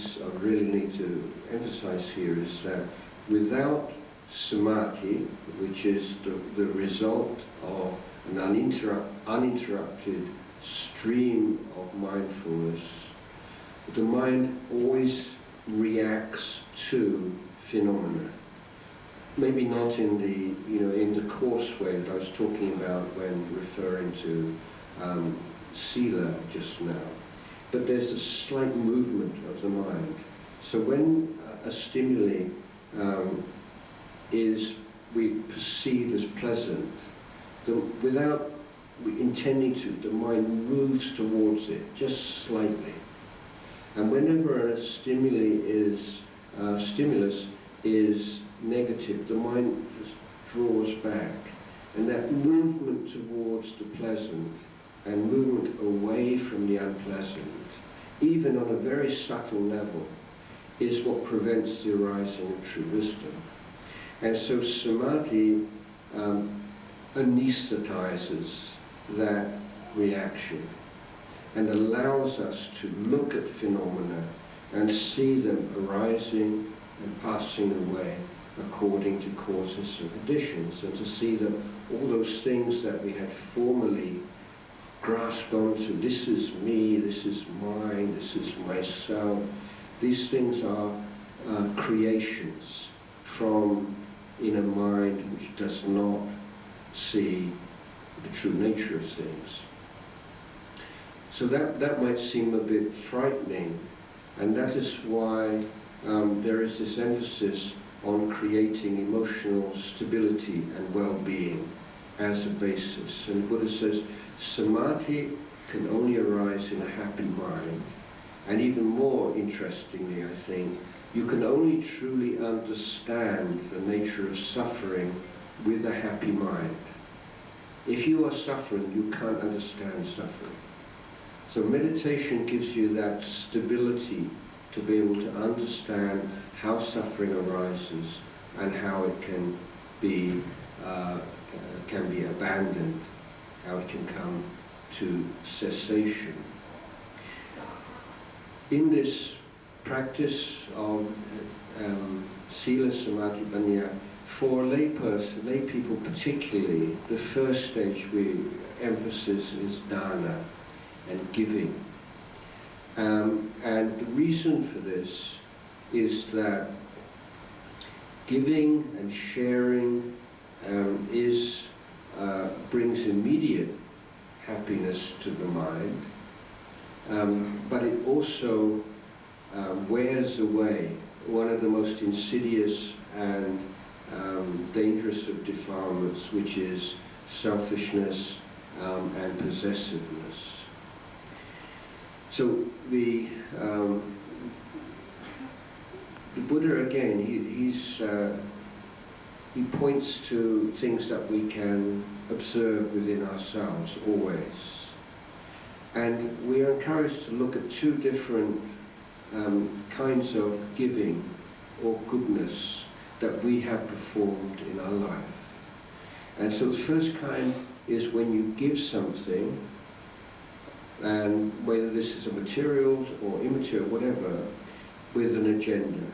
to emphasize here is that without samadhi, which is the result of an uninterrupted stream of mindfulness, the mind always reacts to phenomena. Maybe not in the coarse way that I was talking about when referring to sila just now, but there's a slight movement of the mind. So when a stimuli we perceive as pleasant, without intending to, the mind moves towards it just slightly. And whenever a stimulus is negative, the mind just draws back. And that movement towards the pleasant and movement away from the unpleasant, even on a very subtle level, is what prevents the arising of true wisdom. And so samadhi anesthetizes that reaction and allows us to look at phenomena and see them arising and passing away according to causes and conditions, and to see that all those things that we had formerly grasped onto, this is me, this is mine, this is myself, these things are creations from in a mind which does not see the true nature of things. So that might seem a bit frightening, and that is why there is this emphasis on creating emotional stability and well-being as a basis. And the Buddha says samadhi can only arise in a happy mind, and even more interestingly, I think, you can only truly understand the nature of suffering with a happy mind. If you are suffering, you can't understand suffering. So meditation gives you that stability to be able to understand how suffering arises and how it can be abandoned, how it can come to cessation. In this practice of sila, samadhi, panya, for lay people particularly, the first stage emphasis is dana and giving. And the reason for this is that giving and sharing brings immediate happiness to the mind, but it also wears away one of the most insidious and dangerous of defilements, which is selfishness and possessiveness. So the Buddha again, he points to things that we can observe within ourselves always, and we are encouraged to look at two different kinds of giving or goodness that we have performed in our life. And so the first kind is when you give something, and whether this is a material or immaterial, whatever, with an agenda,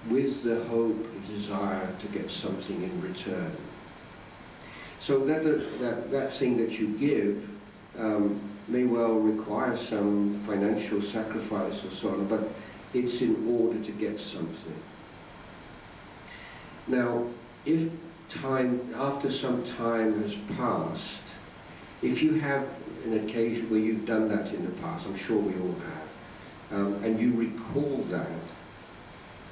with the hope, the desire to get something in return. So that thing that you give may well require some financial sacrifice or so on, but it's in order to get something. Now, if after some time has passed, if you have an occasion where you've done that in the past, I'm sure we all have, and you recall that,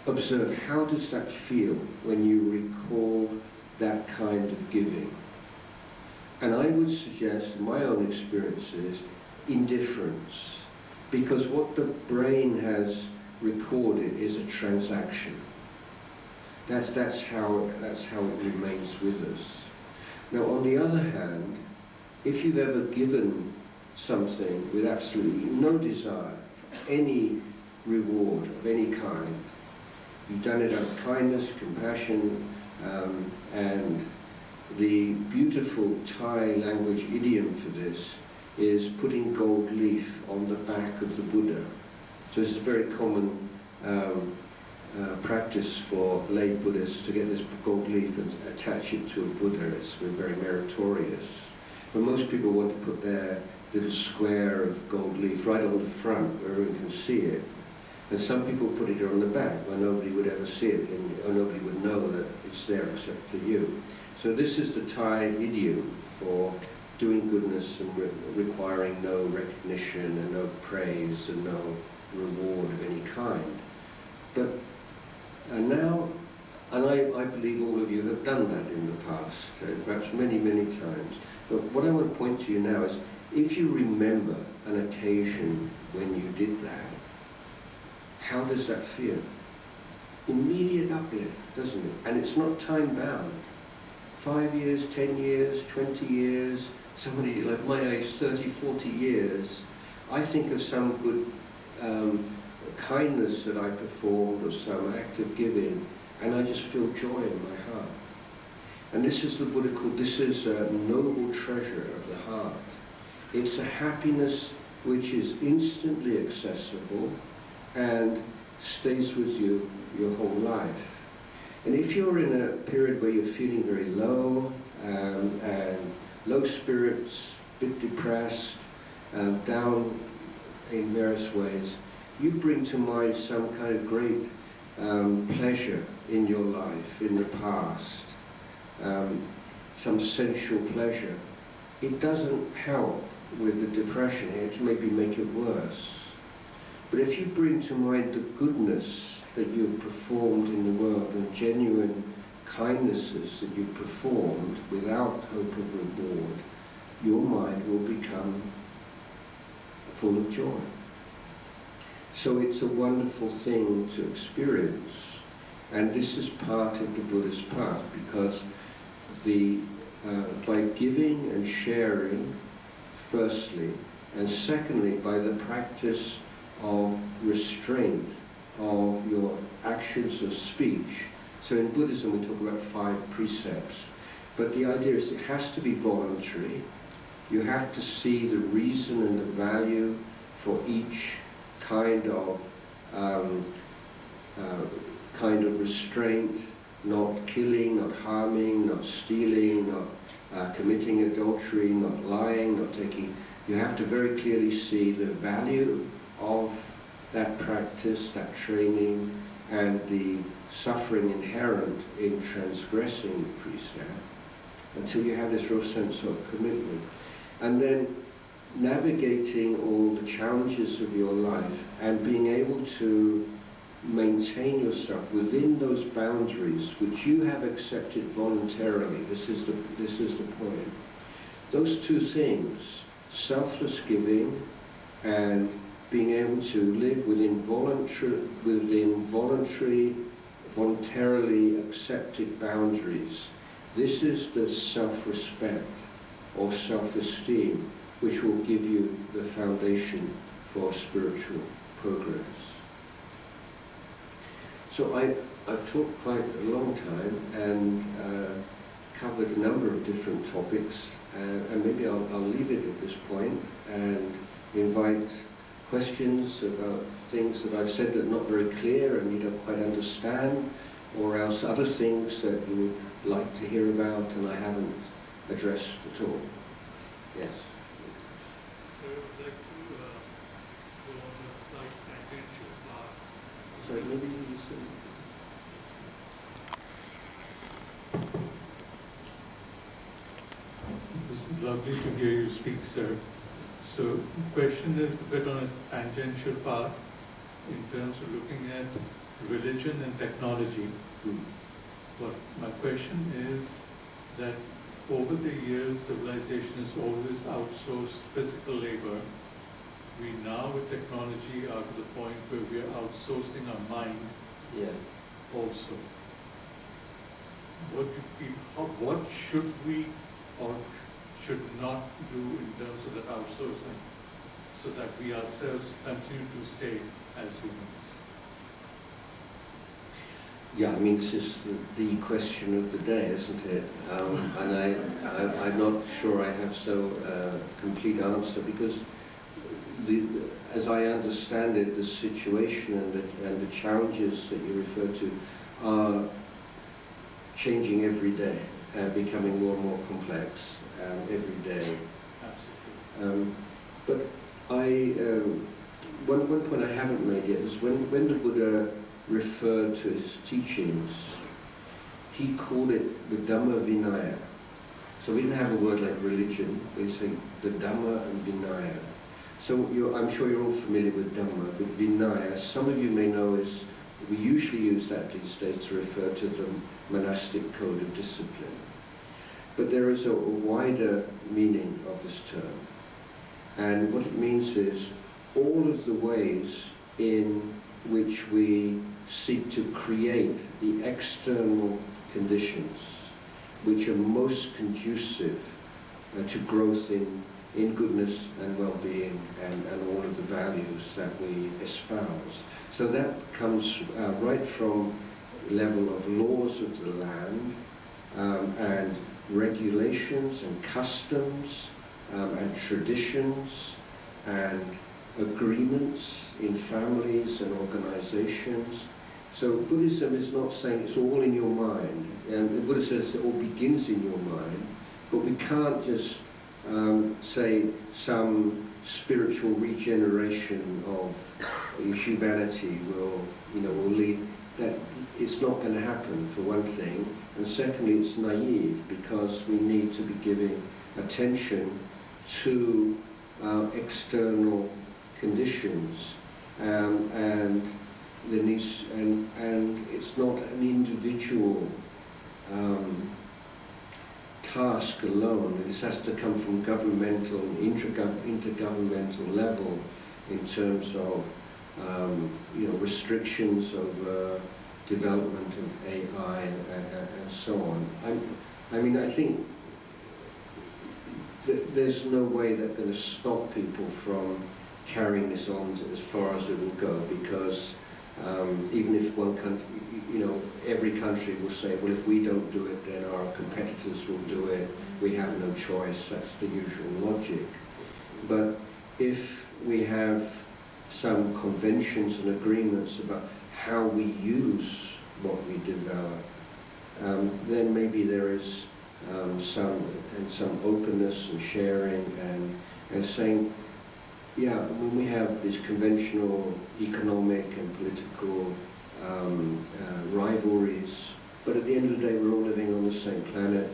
observe how does that feel when you recall that kind of giving. And I would suggest, in my own experiences, indifference, because what the brain has recorded is a transaction. That's how it remains with us. Now, on the other hand, if you've ever given something with absolutely no desire for any reward of any kind, you've done it out of kindness, compassion, and the beautiful Thai language idiom for this is putting gold leaf on the back of the Buddha. So this is a very common practice for lay Buddhists to get this gold leaf and attach it to a Buddha. It's very meritorious. But most people want to put their little square of gold leaf right on the front where everyone can see it. And some people put it on the back where nobody would ever see it, or nobody would know that it's there except for you. So this is the Thai idiom for doing goodness and requiring no recognition and no praise and no reward of any kind. But now, and I believe all of you have done that in the past, perhaps many, many times. But what I want to point to you now is, if you remember an occasion when you did that, how does that feel? Immediate uplift, doesn't it? And it's not time bound. 5 years, 10 years, 20 years, somebody like my age, 30, 40 years, I think of some good kindness that I performed or some act of giving, and I just feel joy in my heart. And this is the Buddha called, this is a noble treasure of the heart. It's a happiness which is instantly accessible and stays with you your whole life. And if you're in a period where you're feeling very low and low spirits, a bit depressed, down in various ways, you bring to mind some kind of great pleasure in your life, in the past, some sensual pleasure. It doesn't help with the depression, it maybe make it worse. But if you bring to mind the goodness that you've performed in the world, and genuine kindnesses that you've performed without hope of reward, your mind will become full of joy. So it's a wonderful thing to experience, and this is part of the Buddhist path, because by giving and sharing, firstly, and secondly, by the practice of restraint of your actions of speech. So in Buddhism we talk about 5 precepts, but the idea is it has to be voluntary. You have to see the reason and the value for each kind of restraint, not killing, not harming, not stealing, not committing adultery, not lying, not taking. You have to very clearly see the value of that practice, that training, and the suffering inherent in transgressing the precept, until you have this real sense of commitment. And then navigating all the challenges of your life and being able to maintain yourself within those boundaries which you have accepted voluntarily. This is the point. Those 2 things, selfless giving and being able to live within voluntarily accepted boundaries. This is the self-respect or self-esteem which will give you the foundation for spiritual progress. So I've talked quite a long time and covered a number of different topics, and maybe I'll leave it at this point and invite questions about things that I've said that are not very clear and you don't quite understand, or else other things that you would like to hear about and I haven't addressed at all. Yes? So I would like to go on a slight tangential path. So maybe you say... It's lovely to hear you speak, sir. So the question is a bit on a tangential path in terms of looking at religion and technology. But my question is that over the years, civilization has always outsourced physical labor. We now with technology are to the point where we are outsourcing our mind also. What do you feel, what should we or should not do in terms of that outsourcing so that we ourselves continue to stay as humans? Yeah, I mean, this is the question of the day, isn't it? And I'm not sure I have so complete answer, because as I understand it, the situation and the challenges that you refer to are changing every day and becoming more and more complex every day. Absolutely. But one point I haven't made yet is when the Buddha referred to his teachings, he called it the Dhamma Vinaya. So we didn't have a word like religion, we say the Dhamma and Vinaya. So I'm sure you're all familiar with Dhamma, but Vinaya, some of you may know, is we usually use that these days to refer to the monastic code of discipline. But there is a wider meaning of this term. And what it means is all of the ways in which we seek to create the external conditions which are most conducive to growth in goodness and well-being and all of the values that we espouse. So that comes right from level of laws of the land and regulations and customs and traditions and agreements in families and organizations. So Buddhism is not saying it's all in your mind. And the Buddha says it all begins in your mind, but we can't just say some spiritual regeneration of humanity will lead. That it's not going to happen, for one thing, and secondly, it's naive, because we need to be giving attention to external conditions, and it's not an individual task alone. This has to come from governmental and intergovernmental level in terms of restrictions of development of AI and so on. I mean, I think there's no way they're going to stop people from carrying this on as far as it will go, because even if one country, every country will say, well, if we don't do it, then our competitors will do it. We have no choice. That's the usual logic. But if we have some conventions and agreements about how we use what we develop, then maybe there is some openness and sharing and saying, yeah, when we have these conventional economic and political rivalries, but at the end of the day we're all living on the same planet,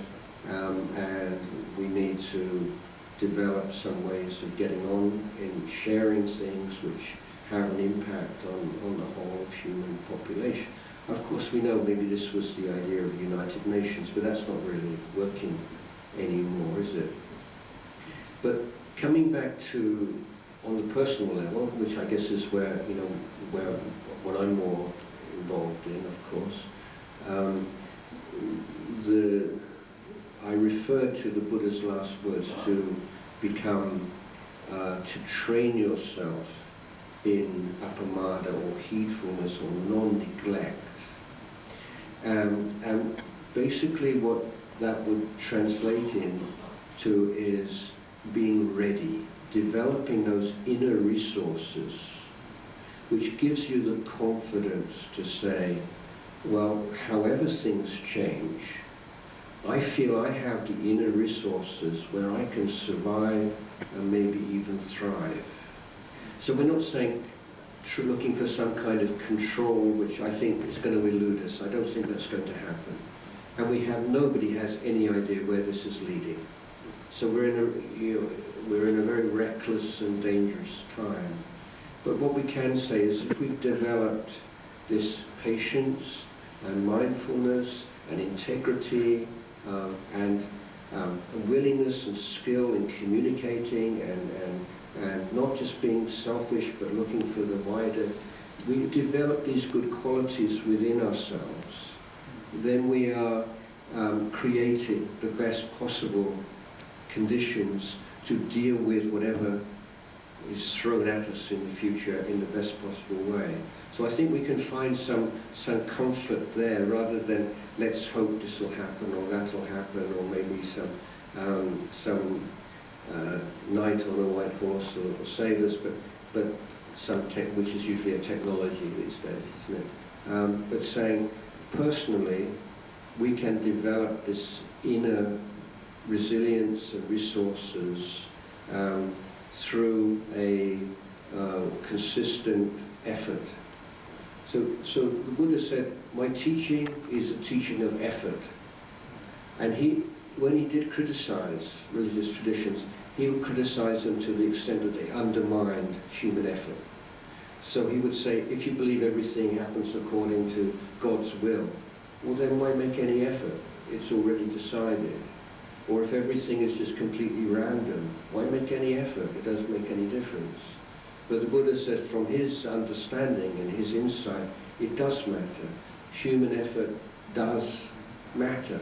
and we need to develop some ways of getting on in sharing things which have an impact on the whole of human population. Of course, we know maybe this was the idea of the United Nations, but that's not really working anymore, is it? But coming back to on the personal level, which I guess is where what I'm more involved in, of course, I refer to the Buddha's last words to become, to train yourself in appamada or heedfulness or non-neglect. And basically what that would translate into is being ready, developing those inner resources, which gives you the confidence to say, well, however things change, I feel I have the inner resources where I can survive and maybe even thrive. So we're not saying looking for some kind of control, which I think is going to elude us. I don't think that's going to happen. And nobody has any idea where this is leading. So we're in a very reckless and dangerous time. But what we can say is if we've developed this patience and mindfulness and integrity and a willingness and skill in communicating and not just being selfish but looking for the wider, we develop these good qualities within ourselves, then we are creating the best possible conditions to deal with whatever is thrown at us in the future in the best possible way. So I think we can find some comfort there, rather than let's hope this will happen or that will happen, or maybe some knight on a white horse will save us, but some tech, which is usually a technology these days, isn't it? But saying personally, we can develop this inner resilience and resources through a consistent effort. So the Buddha said, my teaching is a teaching of effort. And when he did criticize religious traditions, he would criticize them to the extent that they undermined human effort. So he would say, if you believe everything happens according to God's will, well then why make any effort? It's already decided. Or if everything is just completely random, why make any effort? It doesn't make any difference. But the Buddha said from his understanding and his insight, it does matter. Human effort does matter.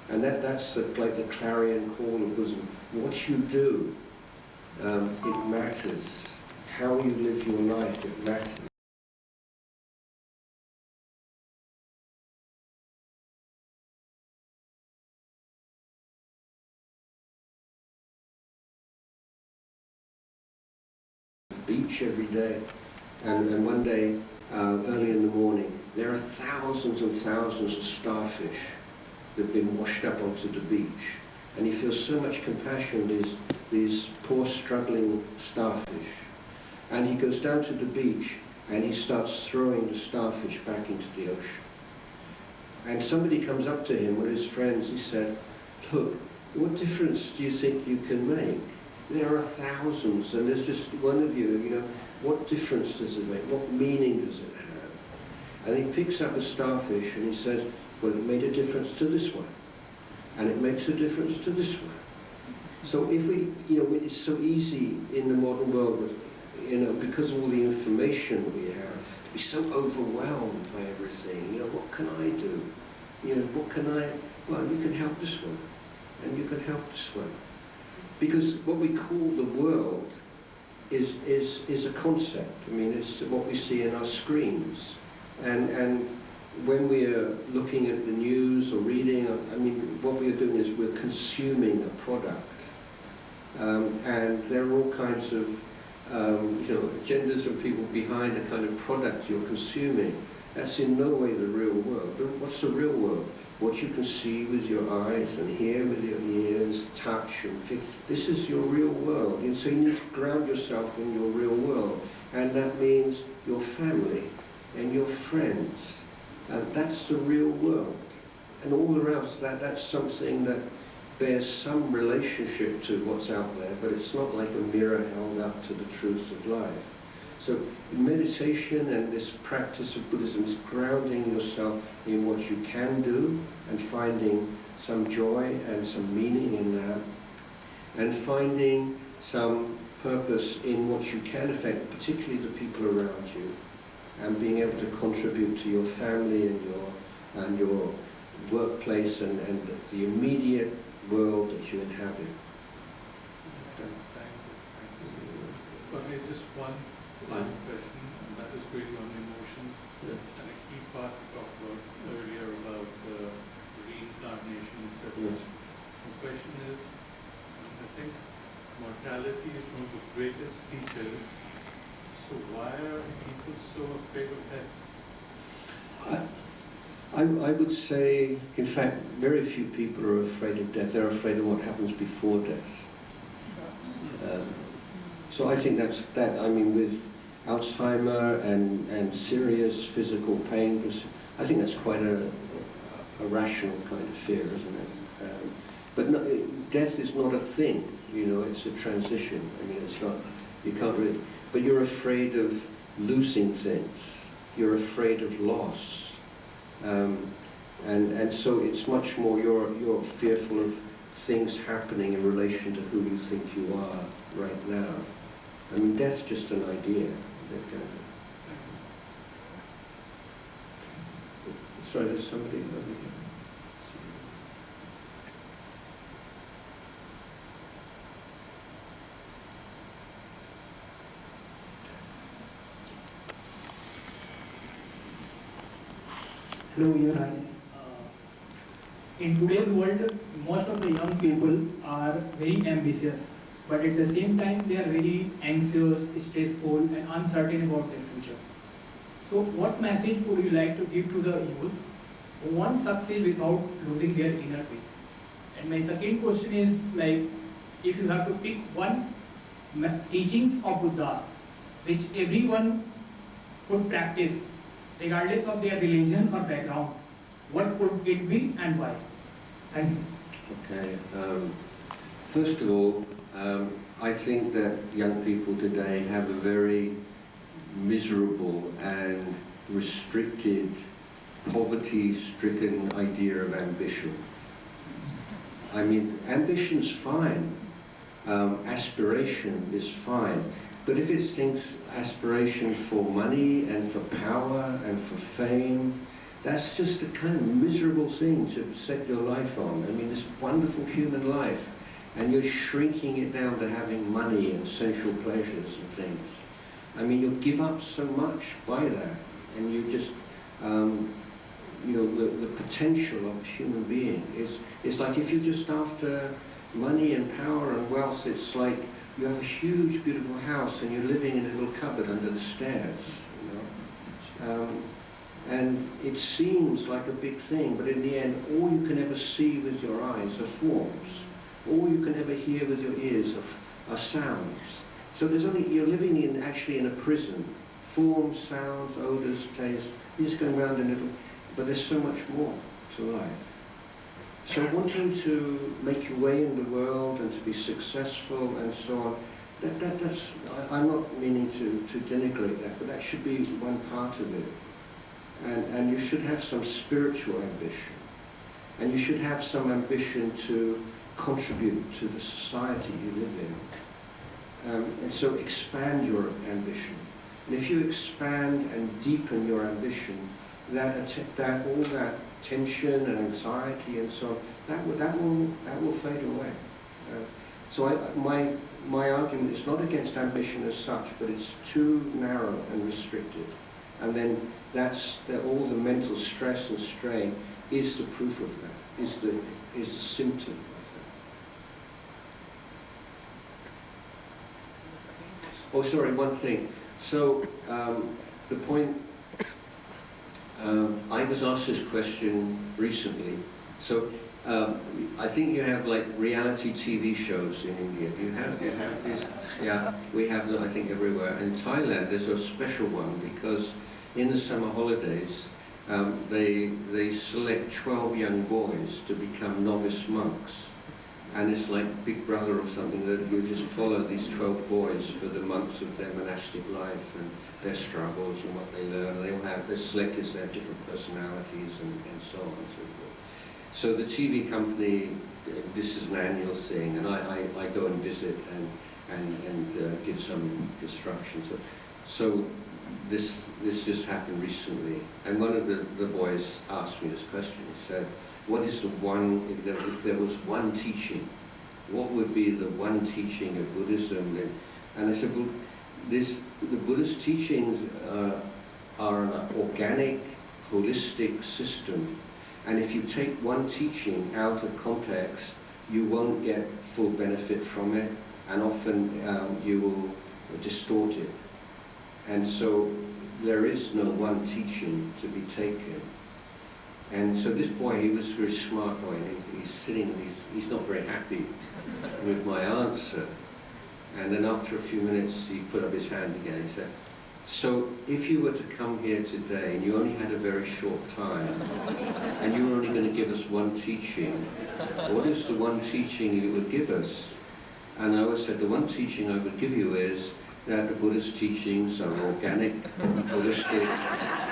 And that's like the clarion call of Buddhism. What you do, it matters. How you live your life, it matters. Beach every day, and one day, early in the morning, there are thousands and thousands of starfish that have been washed up onto the beach. And he feels so much compassion, these poor struggling starfish. And he goes down to the beach and he starts throwing the starfish back into the ocean. And somebody comes up to him, one of his friends, he said, look, what difference do you think you can make? There are thousands, and there's just one of you, what difference does it make? What meaning does it have? And he picks up a starfish and he says, well, it made a difference to this one. And it makes a difference to this one. So if we, it's so easy in the modern world, because of all the information we have, to be so overwhelmed by everything. What can I do? What can I, well, you can help this one, and you can help this one. Because what we call the world is a concept. I mean, it's what we see in our screens. And when we are looking at the news or reading, what we are doing is we're consuming a product. And there are all kinds of, agendas and people behind the kind of product you're consuming. That's in no way the real world. What's the real world? What you can see with your eyes and hear with your ears, touch and feel. This is your real world. And so you need to ground yourself in your real world. And that means your family and your friends. And that's the real world. And all the rest, that's something that bears some relationship to what's out there, but it's not like a mirror held up to the truth of life. So meditation and this practice of Buddhism is grounding yourself in what you can do and finding some joy and some meaning in that, and finding some purpose in what you can affect, particularly the people around you, and being able to contribute to your family and your workplace and the immediate world that you inhabit. Thank you. Okay, just one final question, and that is really on emotions. Yeah. And a key part we talked about earlier about reincarnation, etc. Yes. The question is, I think mortality is one of the greatest teachers. So why are people so afraid of death? I would say, in fact, very few people are afraid of death. They're afraid of what happens before death. So I think that's that. I mean, with Alzheimer and serious physical pain, I think that's quite a rational kind of fear, isn't it? But no, death is not a thing, you know, it's a transition. I mean, it's not, you can't really, but you're afraid of losing things. You're afraid of loss. And so it's much more, you're fearful of things happening in relation to who you think you are right now. I mean, death's just an idea. Sorry, there's somebody over here. Hello, Your Highness. In today's world, most of the young people are very ambitious, but at the same time, they are very anxious, stressful, and uncertain about their future. So, what message would you like to give to the youth who want success without losing their inner peace? And my second question is, like, if you have to pick one teachings of Buddha, which everyone could practice, regardless of their religion or background, what would it be and why? Thank you. Okay. First of all, I think that young people today have a very miserable and restricted, poverty-stricken idea of ambition. I mean, ambition's fine. Aspiration is fine. But if it thinks aspiration for money and for power and for fame, that's just a kind of miserable thing to set your life on. I mean, this wonderful human life, and you're shrinking it down to having money and sensual pleasures and things. I mean, you'll give up so much by that, and you just, you know, the potential of a human being is like if you're just after money and power and wealth, it's like you have a huge, beautiful house and you're living in a little cupboard under the stairs, you know. And it seems like a big thing, but in the end, all you can ever see with your eyes are forms. All you can ever hear with your ears are sounds. So there's only, you're living in, actually in a prison. Forms, sounds, odors, tastes, you're just going around in a little, but there's so much more to life. So wanting to make your way in the world and to be successful and so on, that's, I'm not meaning to denigrate that, but that should be one part of it. And you should have some spiritual ambition. And you should have some ambition to contribute to the society you live in. And so expand your ambition. And if you expand and deepen your ambition, that all that tension and anxiety and so on, that will fade away. So my argument is not against ambition as such, but it's too narrow and restricted. And then all the mental stress and strain is the proof of that, is the symptom of that. Oh, sorry, one thing. So the point, I was asked this question recently. So I think you have like reality TV shows in India. Do you have this? Yeah, we have them I think everywhere. In Thailand there's a special one because in the summer holidays they select 12 young boys to become novice monks. And it's like Big Brother or something, that you just follow these 12 boys for the months of their monastic life and their struggles and what they learn. They're selected, they have different personalities and so on and so forth. So the TV company, this is an annual thing, and I go and visit and give some instructions. So this just happened recently, and one of the boys asked me this question. He said, what is the one, if there was one teaching, what would be the one teaching of Buddhism? And I said, well, the Buddhist teachings are an organic, holistic system. And if you take one teaching out of context, you won't get full benefit from it, and often you will distort it. And so there is no one teaching to be taken. And so this boy, he was a very smart boy, and he's sitting and he's not very happy with my answer. And then after a few minutes, he put up his hand again. He said, so if you were to come here today and you only had a very short time, and you were only going to give us one teaching, what is the one teaching you would give us? And I always said, the one teaching I would give you is that the Buddhist teachings are organic, holistic,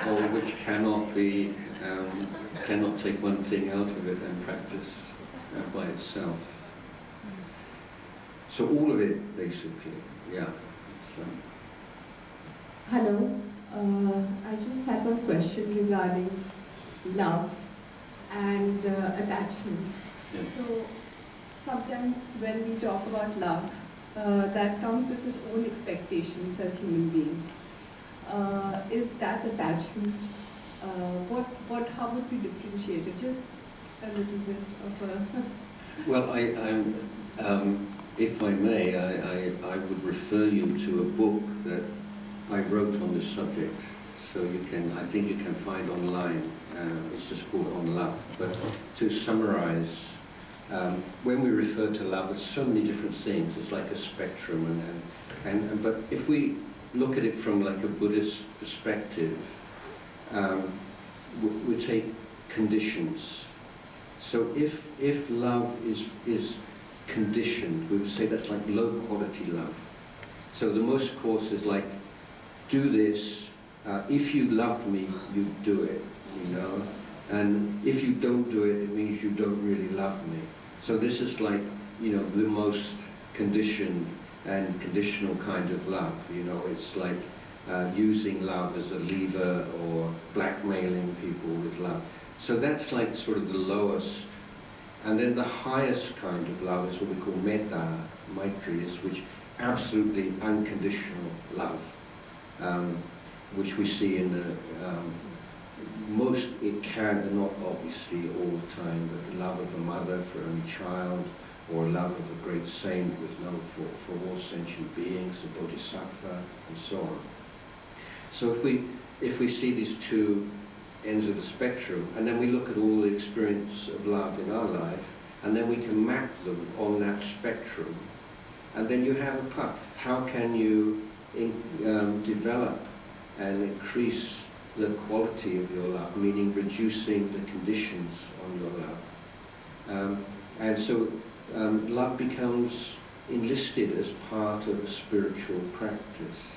or which cannot be, cannot take one thing out of it and practice by itself. So all of it, basically, yeah. So. Hello, I just have a question regarding love and attachment. Yeah. So sometimes when we talk about love, that comes with its own expectations as human beings. Is that attachment? How would we differentiate it? Just a little bit of a. Well, if I may, I would refer you to a book that I wrote on this subject. So you can, I think you can find online. It's just called On Love. But to summarize, when we refer to love, there's so many different things. It's like a spectrum, but if we look at it from like a Buddhist perspective, we take conditions. So if love is conditioned, we would say that's like low quality love. So the most course is like, do this. If you loved me, you'd do it, you know. And if you don't do it, it means you don't really love me. So this is like, you know, the most conditioned and conditional kind of love. You know, it's like using love as a lever or blackmailing people with love. So that's like sort of the lowest. And then the highest kind of love is what we call metta, maitri, which absolutely unconditional love, which we see in the most, it can, and not obviously all the time, but the love of a mother for only child, or love of a great saint with love for all sentient beings, the bodhisattva, and so on. So if we see these two ends of the spectrum, and then we look at all the experience of love in our life, and then we can map them on that spectrum, and then you have a path. How can you develop and increase the quality of your love, meaning reducing the conditions on your love? And so love becomes enlisted as part of a spiritual practice.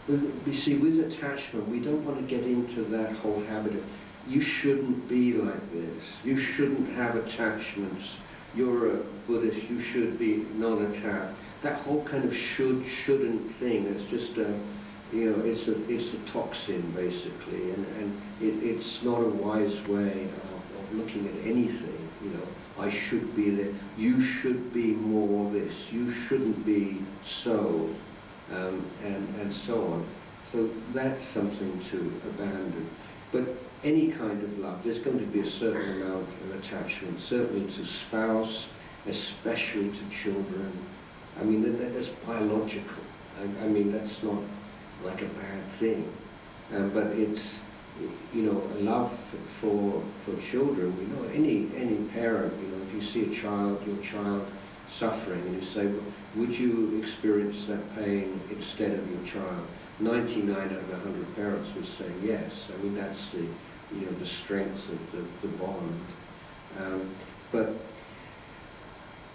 You see, with attachment, we don't want to get into that whole habit of, you shouldn't be like this, you shouldn't have attachments, you're a Buddhist, you should be non-attached. That whole kind of shouldn't thing, it's just a, you know, it's a toxin basically, and it's not a wise way of looking at anything. You know, I should be there, you should be more this, you shouldn't be so, and so on. So that's something to abandon. But any kind of love, there's going to be a certain amount of attachment, certainly to spouse, especially to children. I mean, that's biological. I mean, that's not like a bad thing. But it's, you know, a love for children. You know, any parent, you know, if you see your child suffering, and you say, well, would you experience that pain instead of your child? 99 out of 100 parents would say yes. I mean, that's the, you know, the strength of the bond. But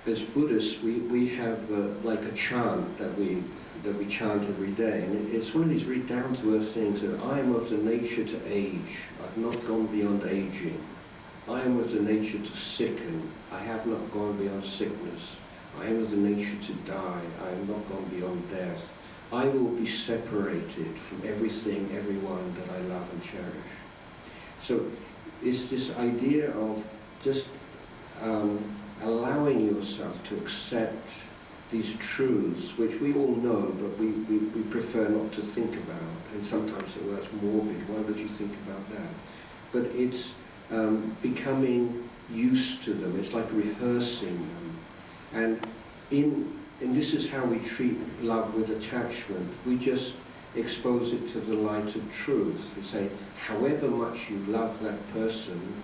as Buddhists, we have like a chant that we chant every day, and it's one of these very down-to-earth things that I am of the nature to age. I've not gone beyond aging. I am of the nature to sicken. I have not gone beyond sickness. I am of the nature to die. I am not gone beyond death. I will be separated from everything, everyone that I love and cherish. So it's this idea of just allowing yourself to accept these truths, which we all know, but we prefer not to think about. And sometimes say, well, that's morbid, why would you think about that? But it's becoming used to them. It's like rehearsing them. And this is how we treat love with attachment. We just expose it to the light of truth. We say, however much you love that person,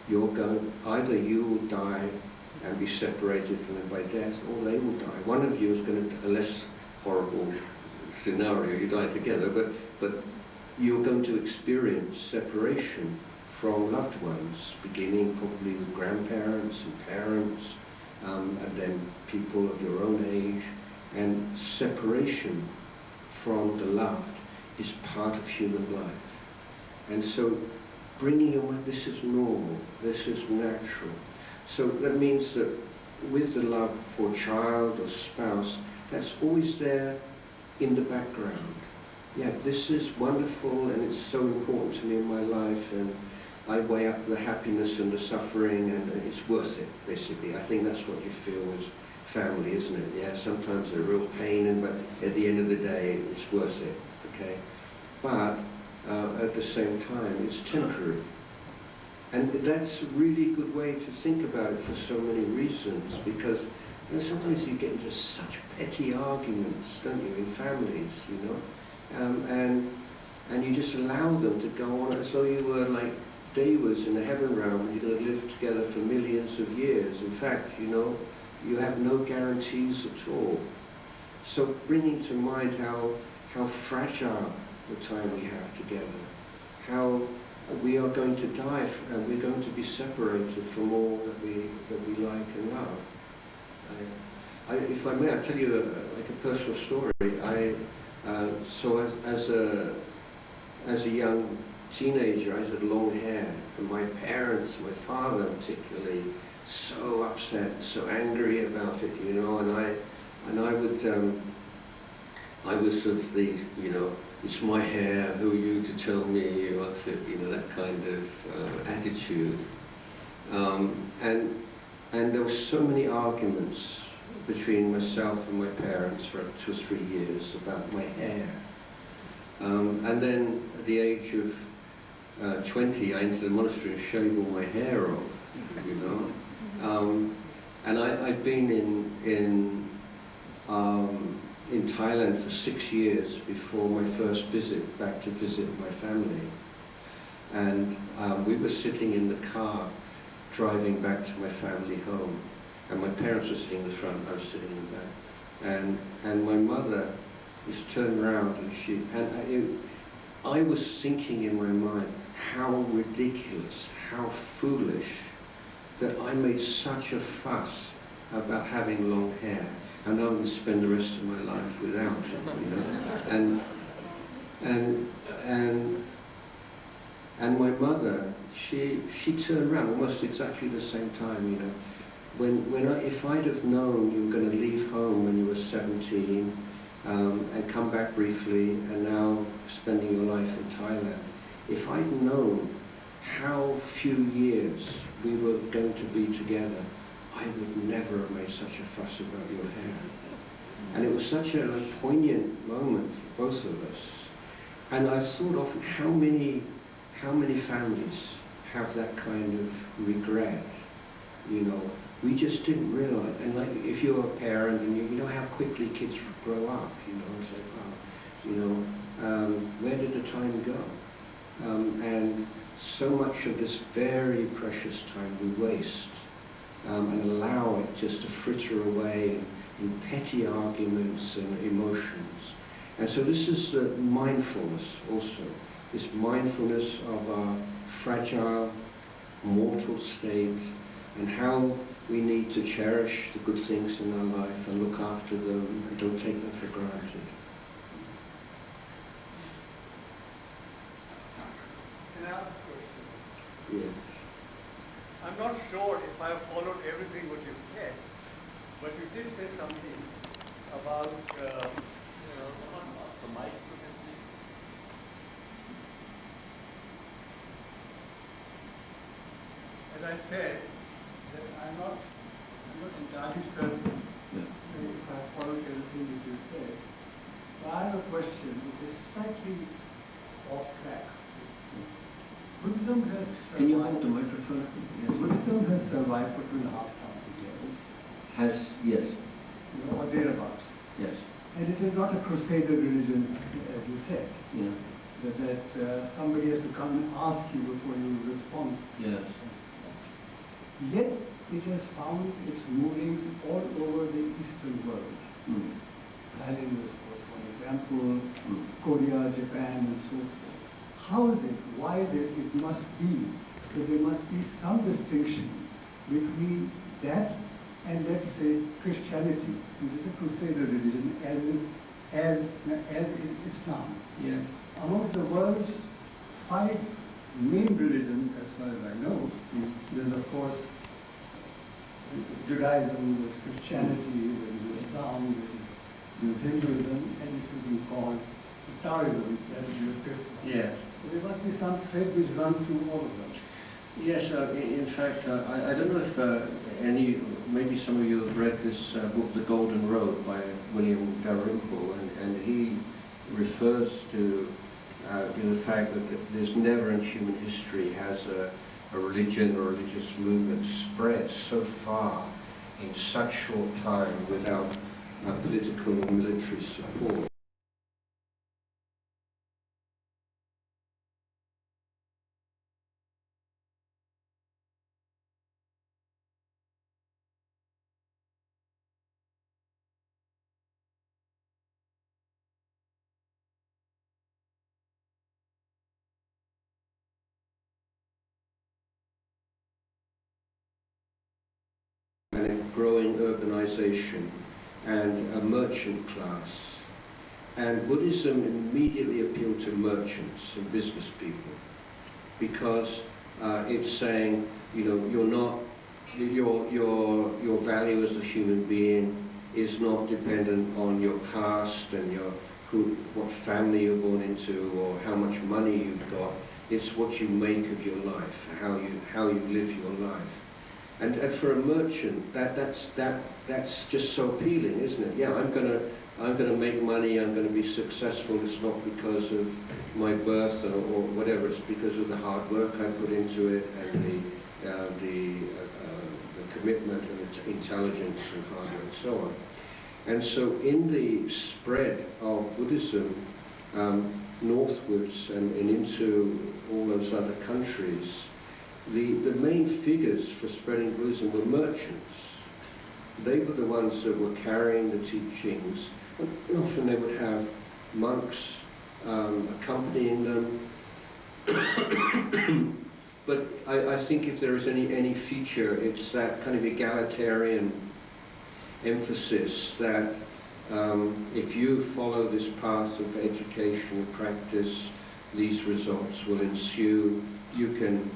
either you will die and be separated from them by death, or they will die. One of you is going to, a less horrible scenario, you die together, but you're going to experience separation from loved ones, beginning probably with grandparents and parents, and then people of your own age, and separation from the loved is part of human life. And so bringing your mind, this is normal, this is natural. So that means that with the love for child or spouse, that's always there in the background. Yeah, this is wonderful and it's so important to me in my life, and I weigh up the happiness and the suffering, and it's worth it, basically. I think that's what you feel with family, isn't it? Yeah, sometimes they're real pain, but at the end of the day, it's worth it, okay? But at the same time, it's temporary. And that's a really good way to think about it for so many reasons, because you know, sometimes you get into such petty arguments, don't you, in families, you know? And you just allow them to go on as though you were like devas in the heaven realm, and you're going to live together for millions of years. In fact, you know, you have no guarantees at all. So bringing to mind how fragile the time we have together, how we are going to die, and we're going to be separated from all that we like and love. If I may, I'll tell you like a personal story. So as a young teenager, I had long hair, and my parents, my father particularly, so upset, so angry about it, you know, and I was of the, you know, it's my hair, who are you to tell me what to, you know, that kind of attitude. And there were so many arguments between myself and my parents for 2 or 3 years about my hair. And then at the age of 20, I entered the monastery and shaved all my hair off, you know. And I'd been in Thailand for 6 years before my first visit back to visit my family. And we were sitting in the car driving back to my family home. And my parents were sitting in the front, I was sitting in the back. And my mother was turned around, and I was thinking in my mind, how ridiculous, how foolish that I made such a fuss about having long hair, and I'm going to spend the rest of my life without it, you know. And my mother, she turned around almost exactly the same time, you know. If I'd have known you were going to leave home when you were 17 and come back briefly, and now spending your life in Thailand, if I'd known how few years we were going to be together, I would never have made such a fuss about your hair. And it was such a poignant moment for both of us. And I thought often, how many families have that kind of regret, you know? We just didn't realize, and like if you're a parent and you know how quickly kids grow up, you know, it's like, wow, you know, where did the time go? And so much of this very precious time we waste and allow it just to fritter away in petty arguments and emotions. And so this is mindfulness also, this mindfulness of our fragile, mortal state, and how we need to cherish the good things in our life and look after them and don't take them for granted. Can I ask a question? Yes. I'm not sure if I have followed everything what you've said, but you did say something about, someone asked the mic, please. As I said, that I'm not entirely certain if I followed everything that you said. But I have a question which is slightly off track. Buddhism has survived. Can you hold the microphone? Yes. Buddhism has survived for 2,500 years. Yes. You know, or thereabouts. Yes. And it is not a crusader religion, as you said. Yeah. That somebody has to come and ask you before you respond. Yes. Yet it has found its moorings all over the Eastern world. Thailand is, of course, one example, Korea, Japan, and so forth. How is it, why is it, it must be that there must be some distinction between that and, let's say, Christianity, which is a crusader religion, as is Islam. Yeah. Amongst the world's 5 main religions, as far as I know, there's of course Judaism, there's Christianity, there is Islam, there is Hinduism, and if you can call Taoism, that would be the 5th one. Yeah. There must be some thread which runs through all of them. Yes, in fact, I don't know if maybe some of you have read this book, The Golden Road, by William Dalrymple, and he refers to the fact that there's never in human history has a religion or religious movement spread so far in such short time without political or military support. And a growing urbanization and a merchant class. And Buddhism immediately appealed to merchants and business people because it's saying, you know, you're not, your value as a human being is not dependent on your caste and what family you're born into or how much money you've got. It's what you make of your life, how you live your life. And for a merchant, that's just so appealing, isn't it? Yeah, I'm gonna make money. I'm gonna be successful. It's not because of my birth or whatever. It's because of the hard work I put into it and the commitment and the intelligence and hard work and so on. And so, in the spread of Buddhism northwards and into all those other countries, the main figures for spreading Buddhism were merchants. They were the ones that were carrying the teachings, and often they would have monks accompanying them. But I think if there is any feature, it's that kind of egalitarian emphasis that if you follow this path of education and practice, these results will ensue. You can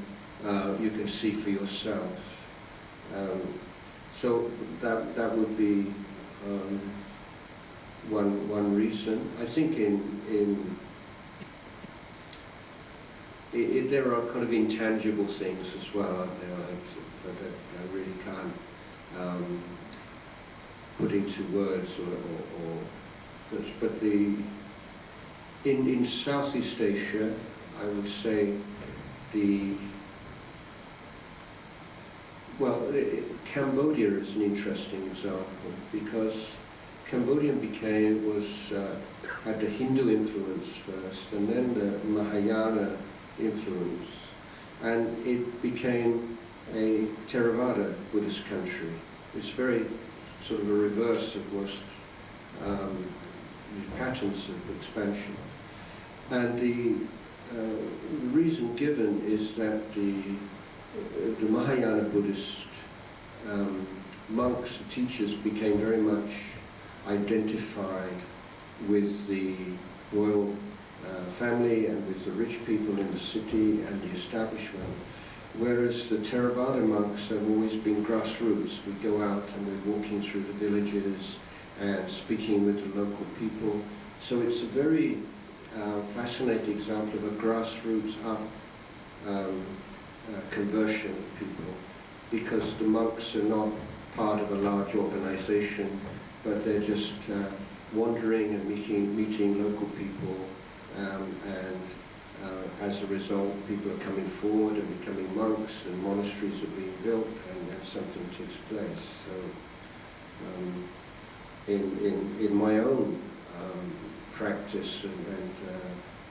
see for yourself. So that would be one reason. I think there are kind of intangible things as well, aren't there? That I really can't put into words but in Southeast Asia, I would say Cambodia is an interesting example because Cambodia had the Hindu influence first and then the Mahayana influence, and it became a Theravada Buddhist country. It's very sort of a reverse of most patterns of expansion. And the reason given is that the Mahayana Buddhist monks and teachers became very much identified with the royal family and with the rich people in the city and the establishment, whereas the Theravada monks have always been grassroots. We go out and we're walking through the villages and speaking with the local people. So it's a very fascinating example of a grassroots up conversion of people, because the monks are not part of a large organization, but they're just wandering and meeting local people, and as a result, people are coming forward and becoming monks, and monasteries are being built, and something takes place. So, in my own practice and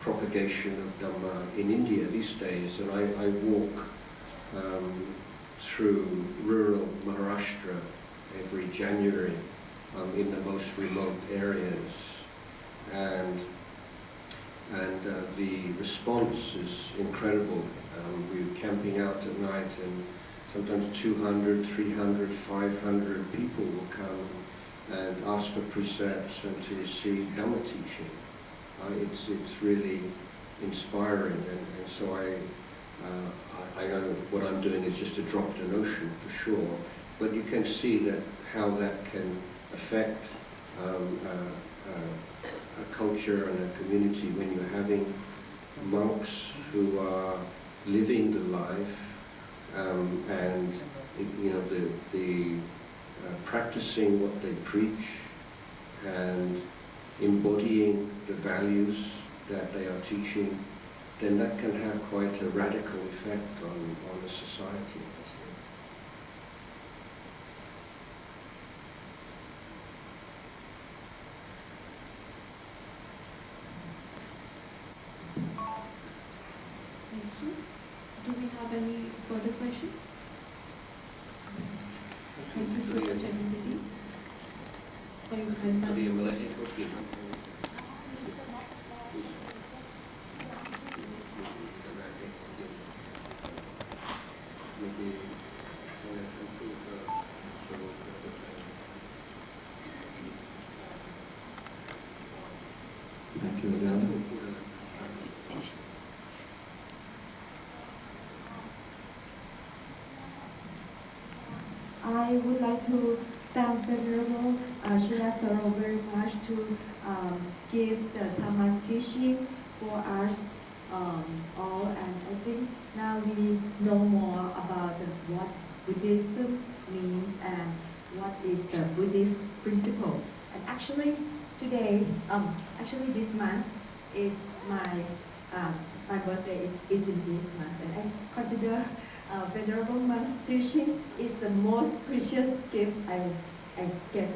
propagation of Dhamma in India these days, and I walk through rural Maharashtra every January in the most remote areas, and the response is incredible. We were camping out at night, and sometimes 200, 300, 500 people will come and ask for precepts and to receive Dhamma teaching. It's really inspiring, and so I know what I'm doing is just a drop in the ocean for sure, but you can see that how that can affect a culture and a community when you're having monks who are living the life and practicing what they preach and embodying the values that they are teaching, then that can have quite a radical effect on the society. Thank you. Do we have any further questions? Thank you so much, everybody, for your kind participation. Thank you again. I would like to thank Venerable Jayasaro very much to give the Dhamma teaching for us all, and I think now we know more about what Buddhism means and what is the Buddhist principle. And actually today, this month is my birthday is in this month, and I consider Venerable Monk's teaching is the most precious gift I get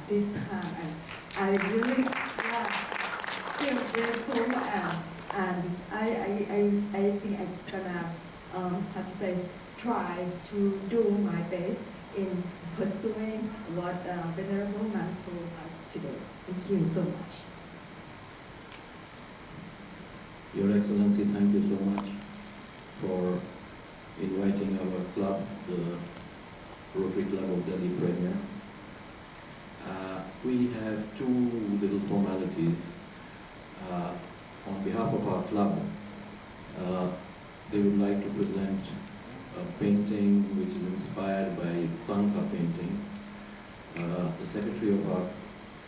this time, and I really feel grateful, and I think I'm gonna try to do my best in pursuing what Venerable Monk told us today. Thank you so much. Your Excellency, thank you so much for inviting our club, the Rotary Club of Delhi Premier. We have two little formalities. On behalf of our club, they would like to present a painting which is inspired by Tanka painting. The secretary of our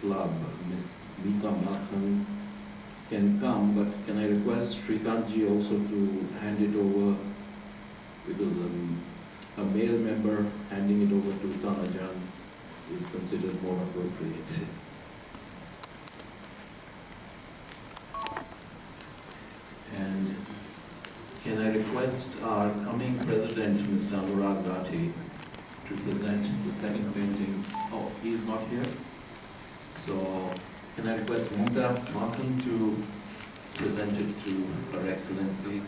club, Ms. Meeta Makhan, can come, but can I request Srikantji also to hand it over, because a male member handing it over to Tanajan is considered more appropriate. And can I request our coming president, Mr. Anurag Rathi, to present the second painting? Oh, he is not here. So can I request Meeta Makhan to present it to Her Excellency,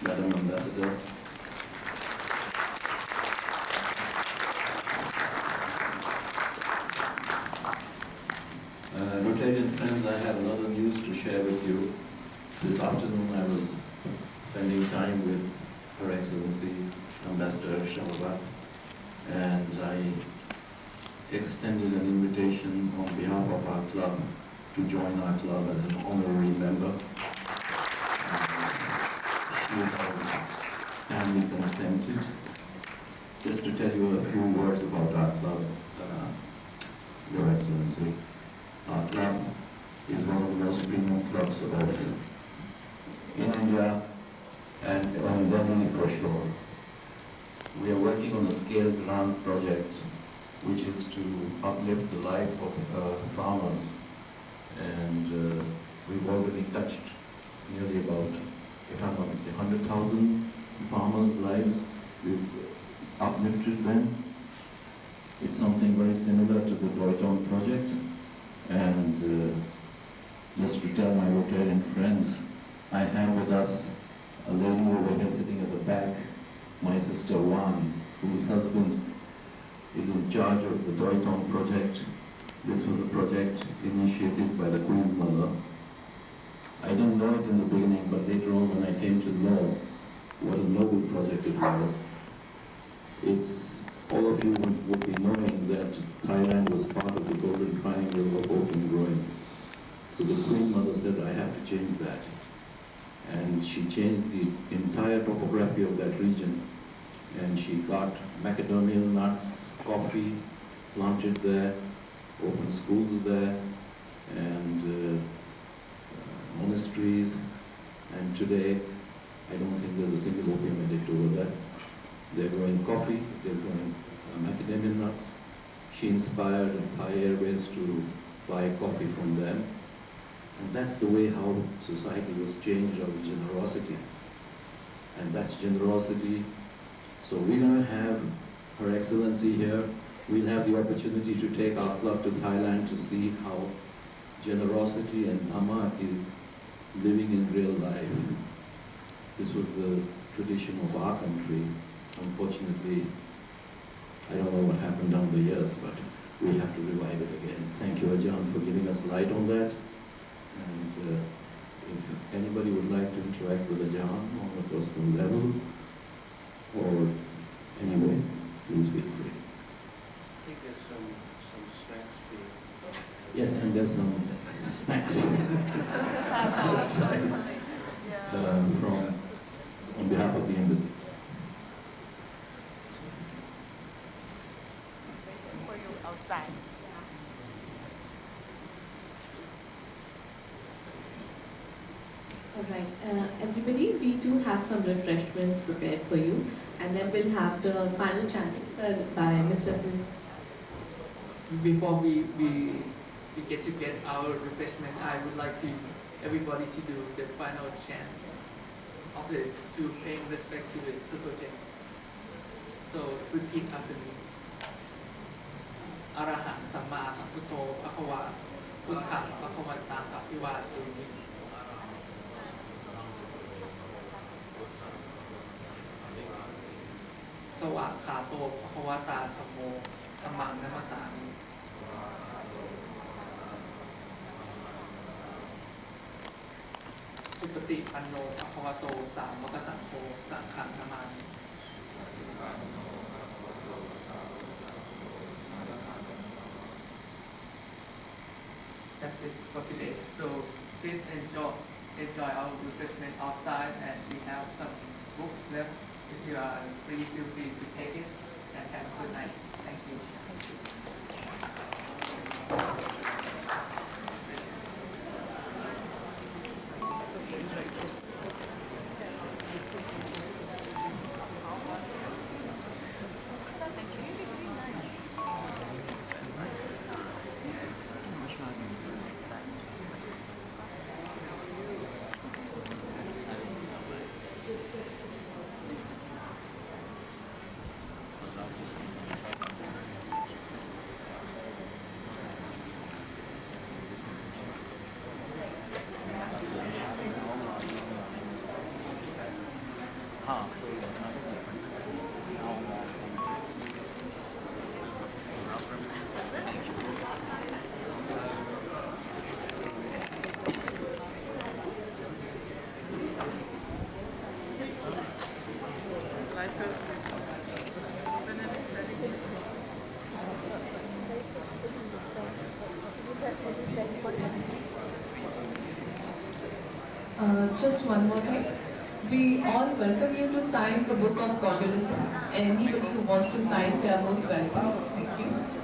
Madam Ambassador. Rotarian friends, I have another news to share with you. This afternoon I was spending time with Her Excellency Ambassador Shamavat, and I extended an invitation on behalf of our club to join our club as an honorary member. She has kindly consented. Just to tell you a few words about our club, Your Excellency. Our club is one of the most premium clubs in India and in Delhi for sure. We are working on a scale grant project which is to uplift the life of farmers, and we've already touched nearly about, if I'm not mistaken, 100,000 farmers' lives. We've uplifted them. It's something very similar to the Doyton project, and just to tell my Rotarian friends, I have with us a lady over here sitting at the back, my sister Wan, whose husband is in charge of the Doyton project. This was a project initiated by the Queen Mother. I didn't know it in the beginning, but later on when I came to know what a noble project it was. It's, all of you would be knowing that Thailand was part of the Golden Triangle of opium growing. So the Queen Mother said, I have to change that. And she changed the entire topography of that region. And she got macadamia nuts, coffee planted there, opened schools there, and monasteries. And today, I don't think there's a single opium addict over there. They're growing coffee, they're growing macadamia nuts. She inspired Thai Airways to buy coffee from them. And that's the way how society was changed out of generosity. And that's generosity. So we're going to have Her Excellency here. We'll have the opportunity to take our club to Thailand to see how generosity and Dhamma is living in real life. This was the tradition of our country. Unfortunately, I don't know what happened down the years, but we have to revive it again. Thank you, Ajahn, for giving us light on that. And if anybody would like to interact with Ajahn on a personal level, or anyway, please feel free. I think there's some snacks being... Yes, and there's some snacks outside on behalf of the embassy. For you outside. Alright, everybody, we do have some refreshments prepared for you, and then we'll have the final chanting by Mr. Before we get to get our refreshment, I would like to everybody to do the final chants of the to paying respect to the Triple Gems. So repeat after me. Arahant Samma Sambuddho Bhagava Buddha Bhagavata Abhivademi. Sawakhato Bhagavata Dhammo Dhammang Namasami. Supati Panno Bhagavato Samaka Sangho Sanghang Namami. That's it for today. So please enjoy our refreshment outside, and we have some books left. If you are free, feel free to take it, and have a good night. Thank you. Just one more thing. We all welcome you to sign the Book of Condolences. Anybody who wants to sign, they are most welcome. Thank you.